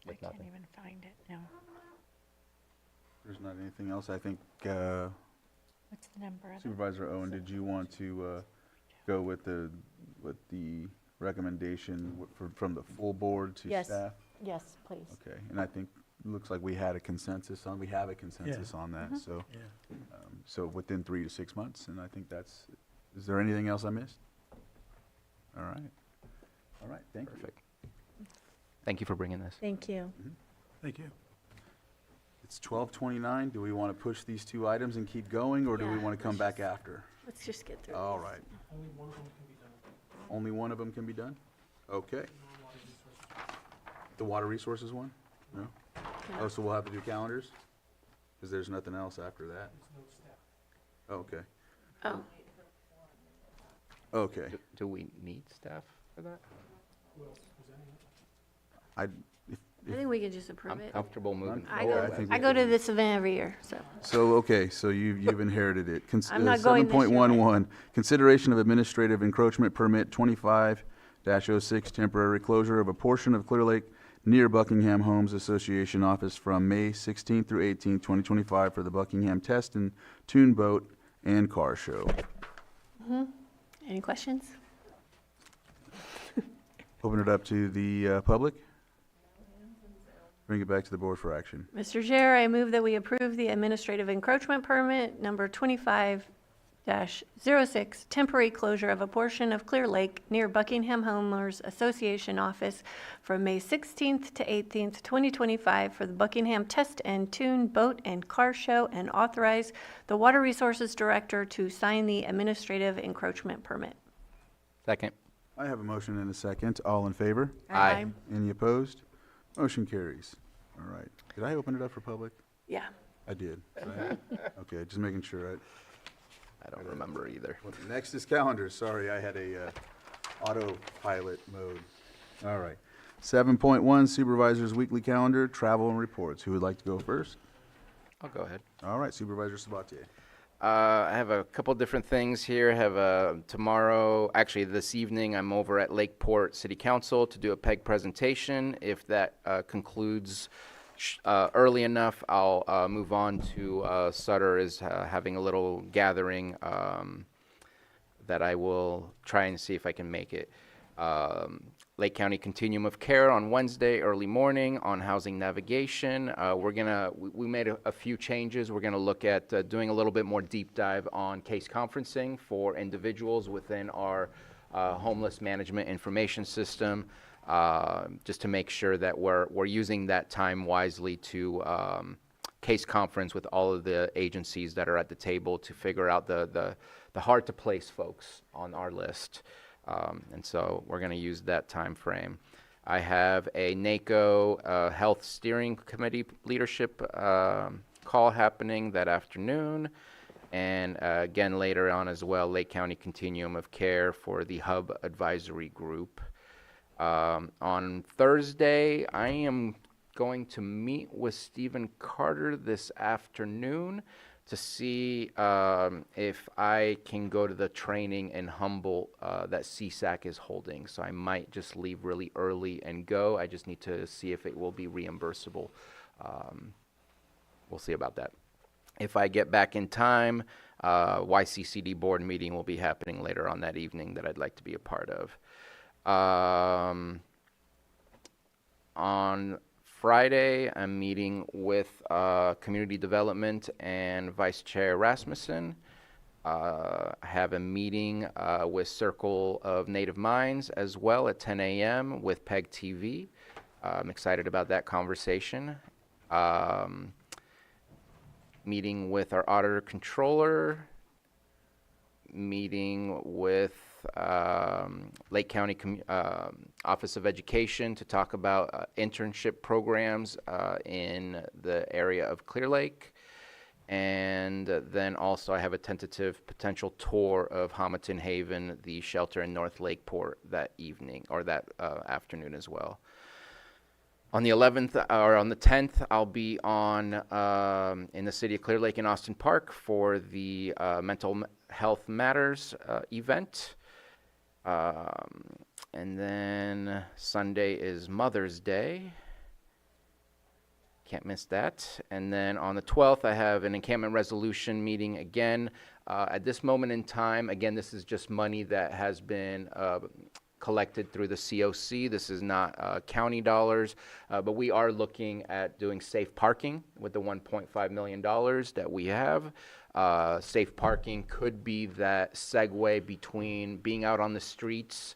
[SPEAKER 4] with
[SPEAKER 1] can't
[SPEAKER 4] nothing.
[SPEAKER 1] even find it now.
[SPEAKER 3] There's not anything else. I think
[SPEAKER 1] What's the number of it?
[SPEAKER 3] Supervisor Owen, did you want to go with the recommendation from the full board to
[SPEAKER 1] Yes.
[SPEAKER 3] staff?
[SPEAKER 1] Yes, please.
[SPEAKER 3] Okay, and I think it looks like we have a consensus on that. So, so within 3 to 6 months, and I think is there anything else I missed? All right, thank you.
[SPEAKER 4] Perfect. Thank you for bringing this.
[SPEAKER 1] Thank you.
[SPEAKER 5] Thank you.
[SPEAKER 3] It's 12:29. Do we want to push these two items and keep going, or do we
[SPEAKER 1] Yeah,
[SPEAKER 3] want to come back after?
[SPEAKER 1] Let's just get through
[SPEAKER 3] All
[SPEAKER 1] this.
[SPEAKER 3] right. Only one of them can be done? Okay. The water resources one? No? Oh, so we'll have to do calendars? Because there's nothing else after that? Okay.
[SPEAKER 1] Oh,
[SPEAKER 3] Okay.
[SPEAKER 4] Do we need staff for that?
[SPEAKER 1] I think we can just approve
[SPEAKER 4] I'm
[SPEAKER 1] it.
[SPEAKER 4] comfortable moving
[SPEAKER 1] I
[SPEAKER 3] Oh,
[SPEAKER 1] go,
[SPEAKER 3] I think
[SPEAKER 1] I
[SPEAKER 3] we
[SPEAKER 1] go to
[SPEAKER 3] can-
[SPEAKER 1] this event every year, so.
[SPEAKER 3] So you've inherited it.
[SPEAKER 1] I'm not going this year, but-
[SPEAKER 3] 7.11, consideration of administrative encroachment permit 25-06, temporary closure of a portion of Clear Lake near Buckingham Homes Association office from May 16th through 18th, 2025 for the Buckingham Test and Tune Boat and Car Show.
[SPEAKER 1] Any questions?
[SPEAKER 3] Open it up to the public. Bring it back to the board for action.
[SPEAKER 7] Mr. Chair, I move that we approve the administrative encroachment permit number 25-06, temporary closure of a portion of Clear Lake near Buckingham Homeowners Association office from May 16th to 18th, 2025 for the Buckingham Test and Tune Boat and Car Show, and authorize the Water Resources Director to sign the administrative encroachment permit.
[SPEAKER 4] Second.
[SPEAKER 3] I have a motion and a second. All in favor?
[SPEAKER 4] Aye.
[SPEAKER 3] Any opposed? Motion carries. All right. Did I open it up for public?
[SPEAKER 7] Yeah.
[SPEAKER 3] I did. Okay, just making sure.
[SPEAKER 4] I don't remember either.
[SPEAKER 3] Next is calendar. Sorry, I had a autopilot mode. All right. 7.1 Supervisors Weekly Calendar, Travel and Reports. Who would like to go first?
[SPEAKER 4] I'll go ahead.
[SPEAKER 3] All right, Supervisor Sabatier.
[SPEAKER 4] I have a couple different things here. I have tomorrow, actually this evening, I'm over at Lakeport City Council to do a PEG presentation. If that concludes early enough, I'll move on to Sutter is having a little gathering that I will try and see if I can make it. Lake County Continuum of Care on Wednesday, early morning on housing navigation. We made a few changes. We're gonna look at doing a little bit more deep dive on case conferencing for individuals within our homeless management information system, just to make sure that we're using that time wisely to case conference with all of the agencies that are at the table to figure out the hard to place folks on our list. And so we're going to use that time frame. I have a NACO Health Steering Committee leadership call happening that afternoon. And again, later on as well, Lake County Continuum of Care for the Hub Advisory Group. On Thursday, I am going to meet with Stephen Carter this afternoon to see if I can go to the training in Humboldt that CSAC is holding. So I might just leave really early and go. I just need to see if it will be reimbursable. We'll see about that. If I get back in time, YCCD board meeting will be happening later on that evening that I'd like to be a part of. On Friday, I'm meeting with Community Development and Vice Chair Rasmussen. I have a meeting with Circle of Native Minds as well at 10 a.m. with PEG TV. I'm excited about that conversation. Meeting with our Auditor Controller. Meeting with Lake County Office of Education to talk about internship programs in the area of Clear Lake. And then also I have a tentative potential tour of Homaton Haven, the shelter in North Lakeport that evening or that afternoon as well. On the 11th or on the 10th, I'll be on in the city of Clear Lake in Austin Park for the Mental Health Matters event. And then Sunday is Mother's Day. Can't miss that. And then on the 12th, I have an encampment resolution meeting again. At this moment in time, again, this is just money that has been collected through the COC. This is not county dollars, but we are looking at doing safe parking with the $1.5 million that we have. Safe parking could be that segue between being out on the streets,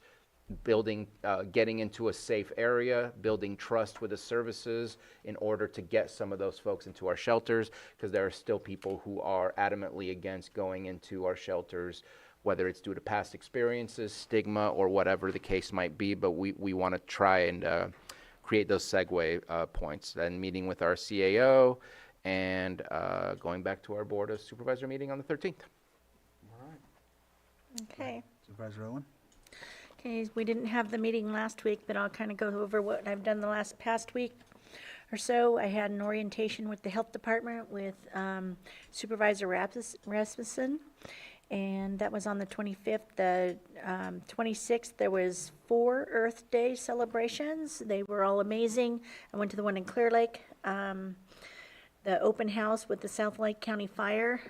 [SPEAKER 4] building, getting into a safe area, building trust with the services in order to get some of those folks into our shelters, because there are still people who are adamantly against going into our shelters, whether it's due to past experiences, stigma, or whatever the case might be. But we want to try and create those segue points. Then meeting with our CAO and going back to our Board of Supervisor meeting on the 13th.
[SPEAKER 3] All right.
[SPEAKER 1] Okay.
[SPEAKER 3] Supervisor Owen?
[SPEAKER 1] Okay, we didn't have the meeting last week, but I'll kind of go over what I've done the past week or so. I had an orientation with the Health Department with Supervisor Rasmussen, and that was on the 25th. The 26th, there was 4 Earth Day celebrations. They were all amazing. I went to the one in Clear Lake, the open house with the South Lake County Fire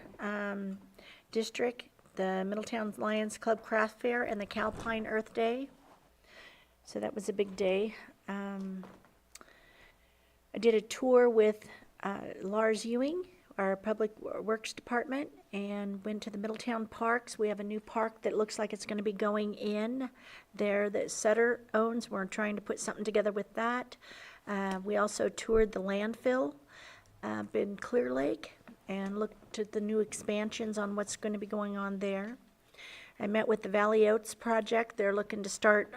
[SPEAKER 1] District, the Middletown Lions Club Craft Fair, and the Calpine Earth Day. So that was a big day. I did a tour with Lars Ewing, our Public Works Department, and went to the Middletown Parks. We have a new park that looks like it's going to be going in there that Sutter owns. We're trying to put something together with that. We also toured the landfill in Clear Lake and looked at the new expansions on what's going to be going on there. I met with the Valley Oats project. They're looking to start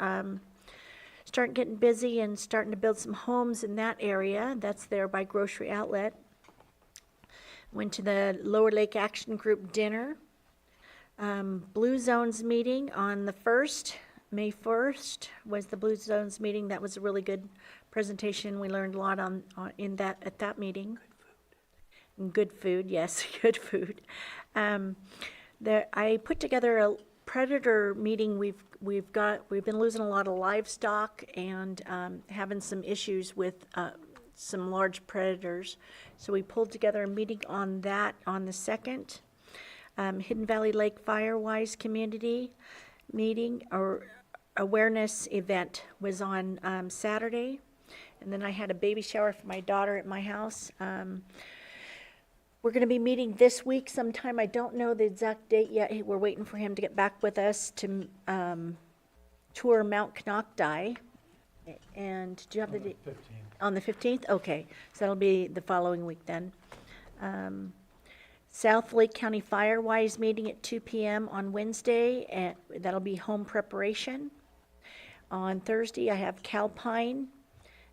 [SPEAKER 1] getting busy and starting to build some homes in that area. That's there by Grocery Outlet. Went to the Lower Lake Action Group dinner. Blue Zones meeting on the 1st. May 1st was the Blue Zones meeting. That was a really good presentation. We learned a lot at that meeting. Good food, yes, good food. I put together a predator meeting. We've been losing a lot of livestock and having some issues with some large predators. So we pulled together a meeting on that on the 2nd. Hidden Valley Lake Firewise Community meeting or awareness event was on Saturday. And then I had a baby shower for my daughter at my house. We're going to be meeting this week sometime. I don't know the exact date yet. We're waiting for him to get back with us to tour Mount Canocti. And do you have the date? On the 15th? Okay, so that'll be the following week then. South Lake County Firewise meeting at 2 p.m. on Wednesday, and that'll be home preparation. On Thursday, I have Calpine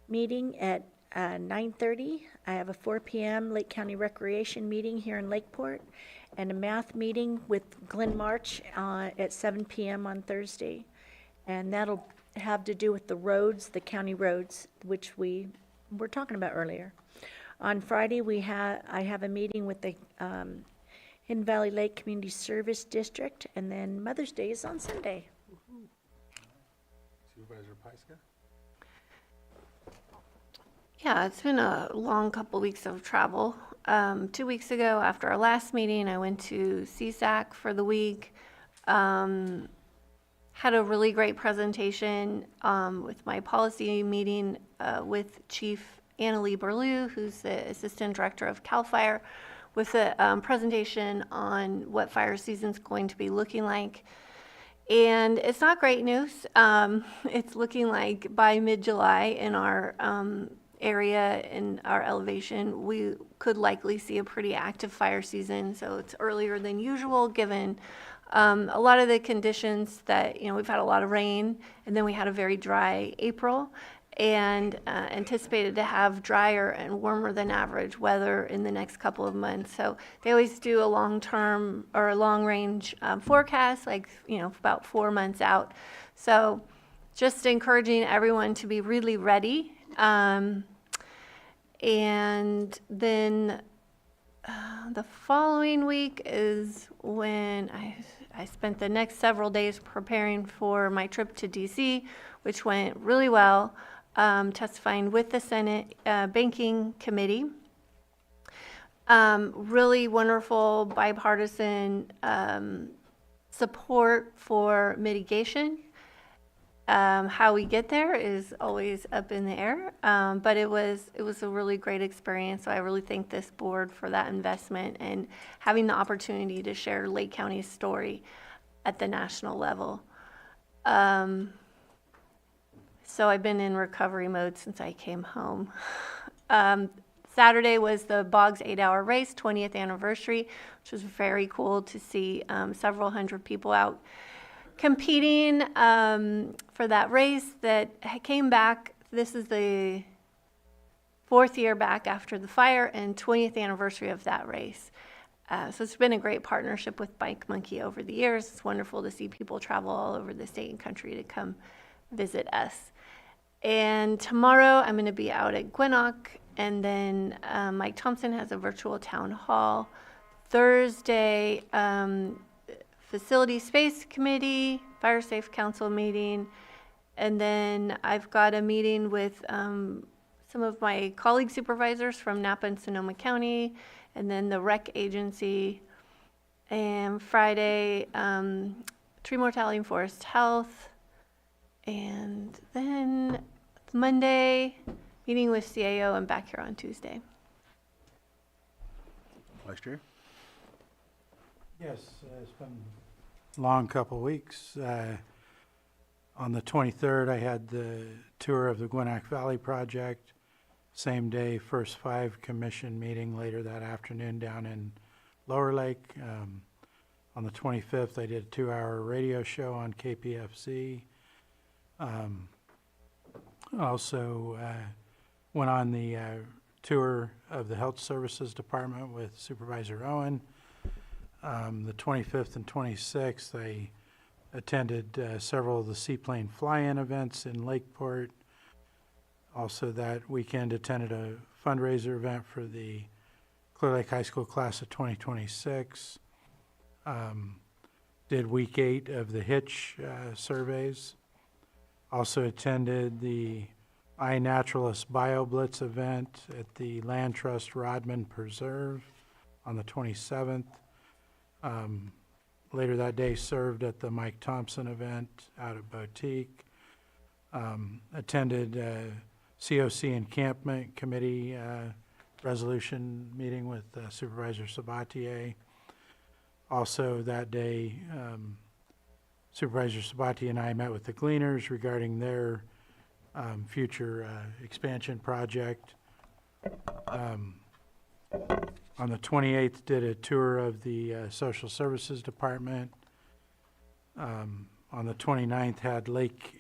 [SPEAKER 1] meeting at 9:30. I have a 4 p.m. Lake County Recreation meeting here in Lakeport, and a math meeting with Glenn March at 7 p.m. on Thursday. And that'll have to do with the roads, the county roads, which we were talking about earlier. On Friday, I have a meeting with the Hidden Valley Lake Community Service District, and then Mother's Day is on Sunday.
[SPEAKER 3] Supervisor Pyska?
[SPEAKER 7] Yeah, it's been a long couple weeks of travel. 2 weeks ago, after our last meeting, I went to CSAC for the week. Had a really great presentation with my policy meeting with Chief Annalee Berlew, who's the Assistant Director of CAL FIRE, with a presentation on what fire season's going to be looking like. And it's not great news. It's looking like by mid-July in our area, in our elevation, we could likely see a pretty active fire season. So it's earlier than usual, given a lot of the conditions that, we've had a lot of rain, and then we had a very dry April, and anticipated to have drier and warmer than average weather in the next couple of months. So they always do a long-term or a long-range forecast, like, about 4 months out. So just encouraging everyone to be really ready. And then the following week is when I spent the next several days preparing for my trip to DC, which went really well, testifying with the Senate Banking Committee. Really wonderful bipartisan support for mitigation. How we get there is always up in the air, but it was a really great experience. So I really thank this board for that investment and having the opportunity to share Lake County's story at the national level. So I've been in recovery mode since I came home. Saturday was the Boggs 8-hour race, 20th anniversary, which was very cool to see several hundred people out competing for that race that came back. This is the 4th year back after the fire and 20th anniversary of that race. So it's been a great partnership with Bike Monkey over the years. It's wonderful to see people travel all over the state and country to come visit us. And tomorrow I'm going to be out at Gwinnett, and then Mike Thompson has a virtual town hall. Thursday, Facility Space Committee, Fire Safe Council meeting, and then I've got a meeting with some of my colleague supervisors from Napa and Sonoma County, and then the rec agency. And Friday, tree mortality and forest health, and then Monday, meeting with CAO, and back here on Tuesday.
[SPEAKER 3] Vice Chair?
[SPEAKER 5] Yes, it's been a long couple of weeks. On the 23rd, I had the tour of the Gwinnett Valley project. Same day, First Five Commission meeting later that afternoon down in Lower Lake. On the 25th, I did a 2-hour radio show on KPFC. Also went on the tour of the Health Services Department with Supervisor Owen. The 25th and 26th, I attended several of the seaplane fly-in events in Lakeport. Also that weekend attended a fundraiser event for the Clear Lake High School class of 2026. Did week 8 of the Hitch surveys. Also attended the iNaturalist BioBlitz event at the Land Trust Rodman Preserve on the 27th. Later that day served at the Mike Thompson event out at Boutique. Attended COC Encampment Committee resolution meeting with Supervisor Sabatier. Also that day, Supervisor Sabatier and I met with the Gleaners regarding their future expansion project. On the 28th, did a tour of the Social Services Department. On the 29th, had Lake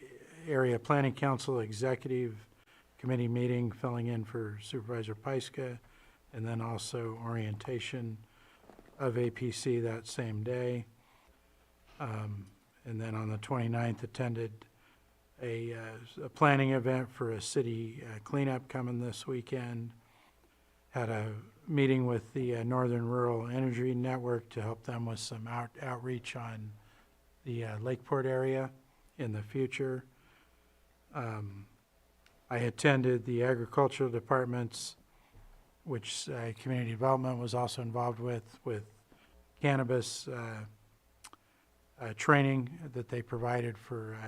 [SPEAKER 5] Area Planning Council Executive Committee meeting, filling in for Supervisor Pyska, and then also orientation of APC that same day. And then on the 29th, attended a planning event for a city cleanup coming this weekend. Had a meeting with the Northern Rural Energy Network to help them with some outreach on the Lakeport area in the future. I attended the agricultural departments, which community development was also involved with cannabis training that they provided for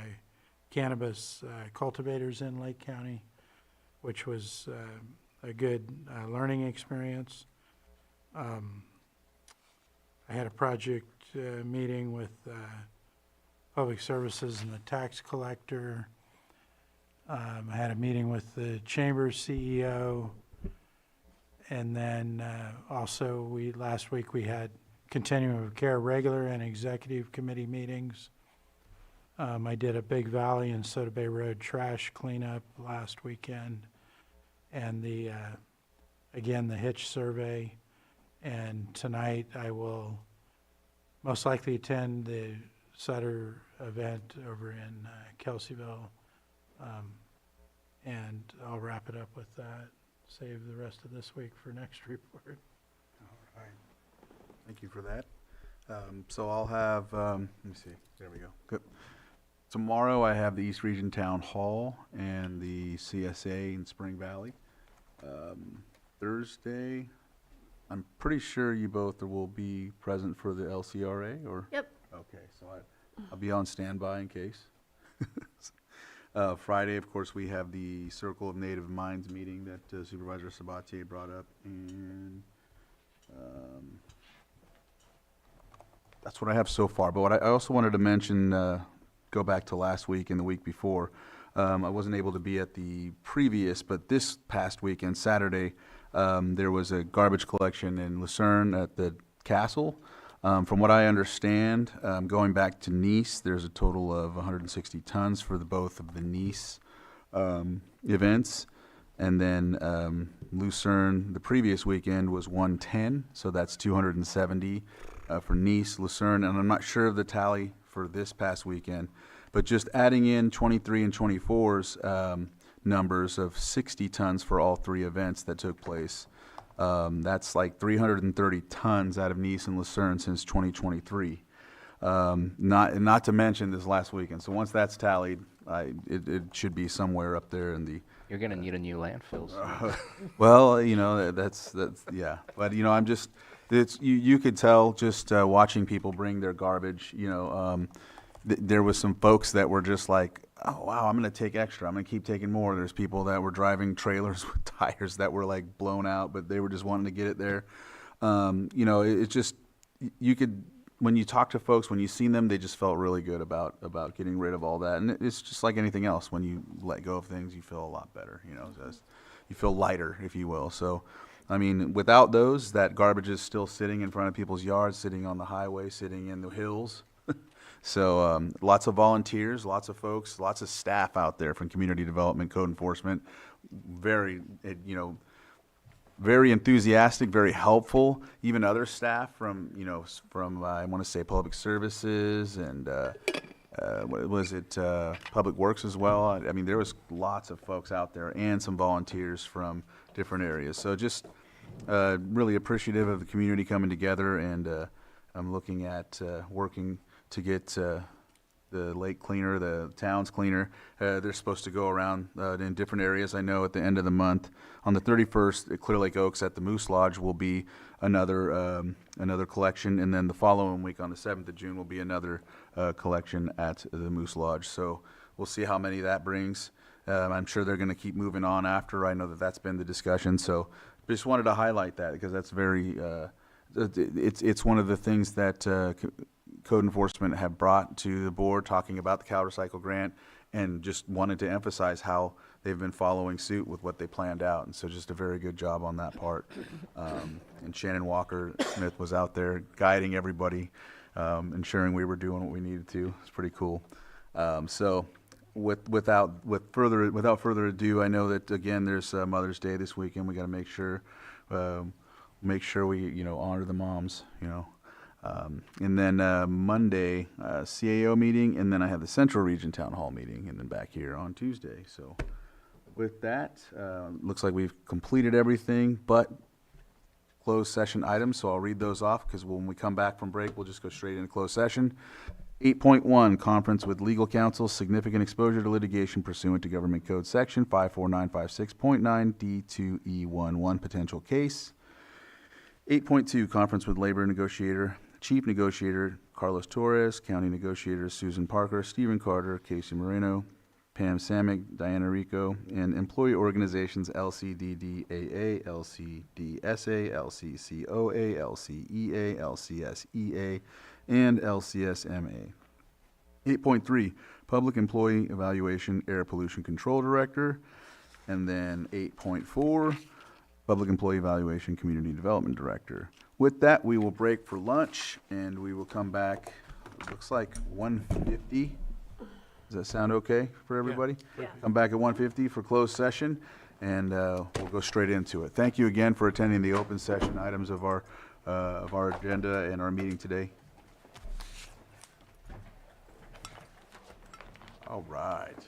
[SPEAKER 5] cannabis cultivators in Lake County, which was a good learning experience. I had a project meeting with Public Services and the tax collector. I had a meeting with the Chamber's CEO. And then also last week we had continuum of care regular and executive committee meetings. I did a Big Valley and Soda Bay Road trash cleanup last weekend, and again the Hitch survey. And tonight I will most likely attend the Sutter event over in Kelseyville, and I'll wrap it up with that. Save the rest of this week for next report.
[SPEAKER 3] All right. Thank you for that. So I'll have, let me see, there we go. Good. Tomorrow I have the East Region Town Hall and the CSA in Spring Valley. Thursday, I'm pretty sure you both will be present for the LCRA, or?
[SPEAKER 7] Yep.
[SPEAKER 3] Okay, so I'll be on standby in case. Friday, of course, we have the Circle of Native Minds meeting that Supervisor Sabatier brought up, and that's what I have so far. But what I also wanted to mention, go back to last week and the week before. I wasn't able to be at the previous, but this past weekend, Saturday, there was a garbage collection in Lucerne at the castle. From what I understand, going back to Nice, there's a total of 160 tons for both of the Nice events. And then Lucerne, the previous weekend, was 110, so that's 270 for Nice, Lucerne, and I'm not sure of the tally for this past weekend. But just adding in 23 and 24's numbers of 60 tons for all three events that took place, that's like 330 tons out of Nice and Lucerne since 2023. Not to mention this last weekend. So once that's tallied, it should be somewhere up there in the.
[SPEAKER 4] You're gonna need a new landfill soon.
[SPEAKER 3] Well, you know, that's yeah. But you know, I'm just you could tell just watching people bring their garbage. You know, there was some folks that were just like, oh wow, I'm gonna take extra. I'm gonna keep taking more. There's people that were driving trailers with tires that were like blown out, but they were just wanting to get it there. You know, it's just you could. When you talk to folks, when you see them, they just felt really good about getting rid of all that. And it's just like anything else. When you let go of things, you feel a lot better, you know, you feel lighter, if you will. So, I mean, without those, that garbage is still sitting in front of people's yards, sitting on the highway, sitting in the hills. So lots of volunteers, lots of folks, lots of staff out there from community development, code enforcement, very enthusiastic, very helpful. Even other staff from I want to say public services and what was it, Public Works as well. I mean, there was lots of folks out there and some volunteers from different areas. So just really appreciative of the community coming together, and I'm looking at working to get the lake cleaner, the town's cleaner. They're supposed to go around in different areas. I know at the end of the month, on the 31st, at Clear Lake Oaks at the Moose Lodge will be another collection, and then the following week on the 7th of June will be another collection at the Moose Lodge. So we'll see how many that brings. I'm sure they're going to keep moving on after. I know that that's been the discussion. So just wanted to highlight that because that's very, it's one of the things that code enforcement have brought to the board, talking about the Cal Recycle grant, and just wanted to emphasize how they've been following suit with what they planned out. And so just a very good job on that part. And Shannon Walker Smith was out there guiding everybody, ensuring we were doing what we needed to. It's pretty cool. So without further ado, I know that again there's Mother's Day this weekend. We got to make sure we honor the moms. And then Monday, CAO meeting, and then I have the Central Region Town Hall meeting, and then back here on Tuesday. So with that, looks like we've completed everything but closed session items, so I'll read those off because when we come back from break, we'll just go straight into closed session. 8.1, conference with legal counsel, significant exposure to litigation pursuant to Government Code Section 54956.9 D2E11, potential case. 8.2, conference with labor negotiator, chief negotiator Carlos Torres, county negotiators Susan Parker, Stephen Carter, Casey Moreno, Pam Samick, Diana Rico, and employee organizations LCDDAA, LCDSA, LCCOA, LCEA, LCSEA, and LCSMA. 8.3, public employee evaluation air pollution control director. And then 8.4, Public Employee Evaluation Community Development Director. With that, we will break for lunch, and we will come back, it looks like 1:50. Does that sound okay for everybody?
[SPEAKER 1] Yeah.
[SPEAKER 3] Come back at 1:50 for closed session, and we'll go straight into it. Thank you again for attending the open session items of our agenda and our meeting today. All right.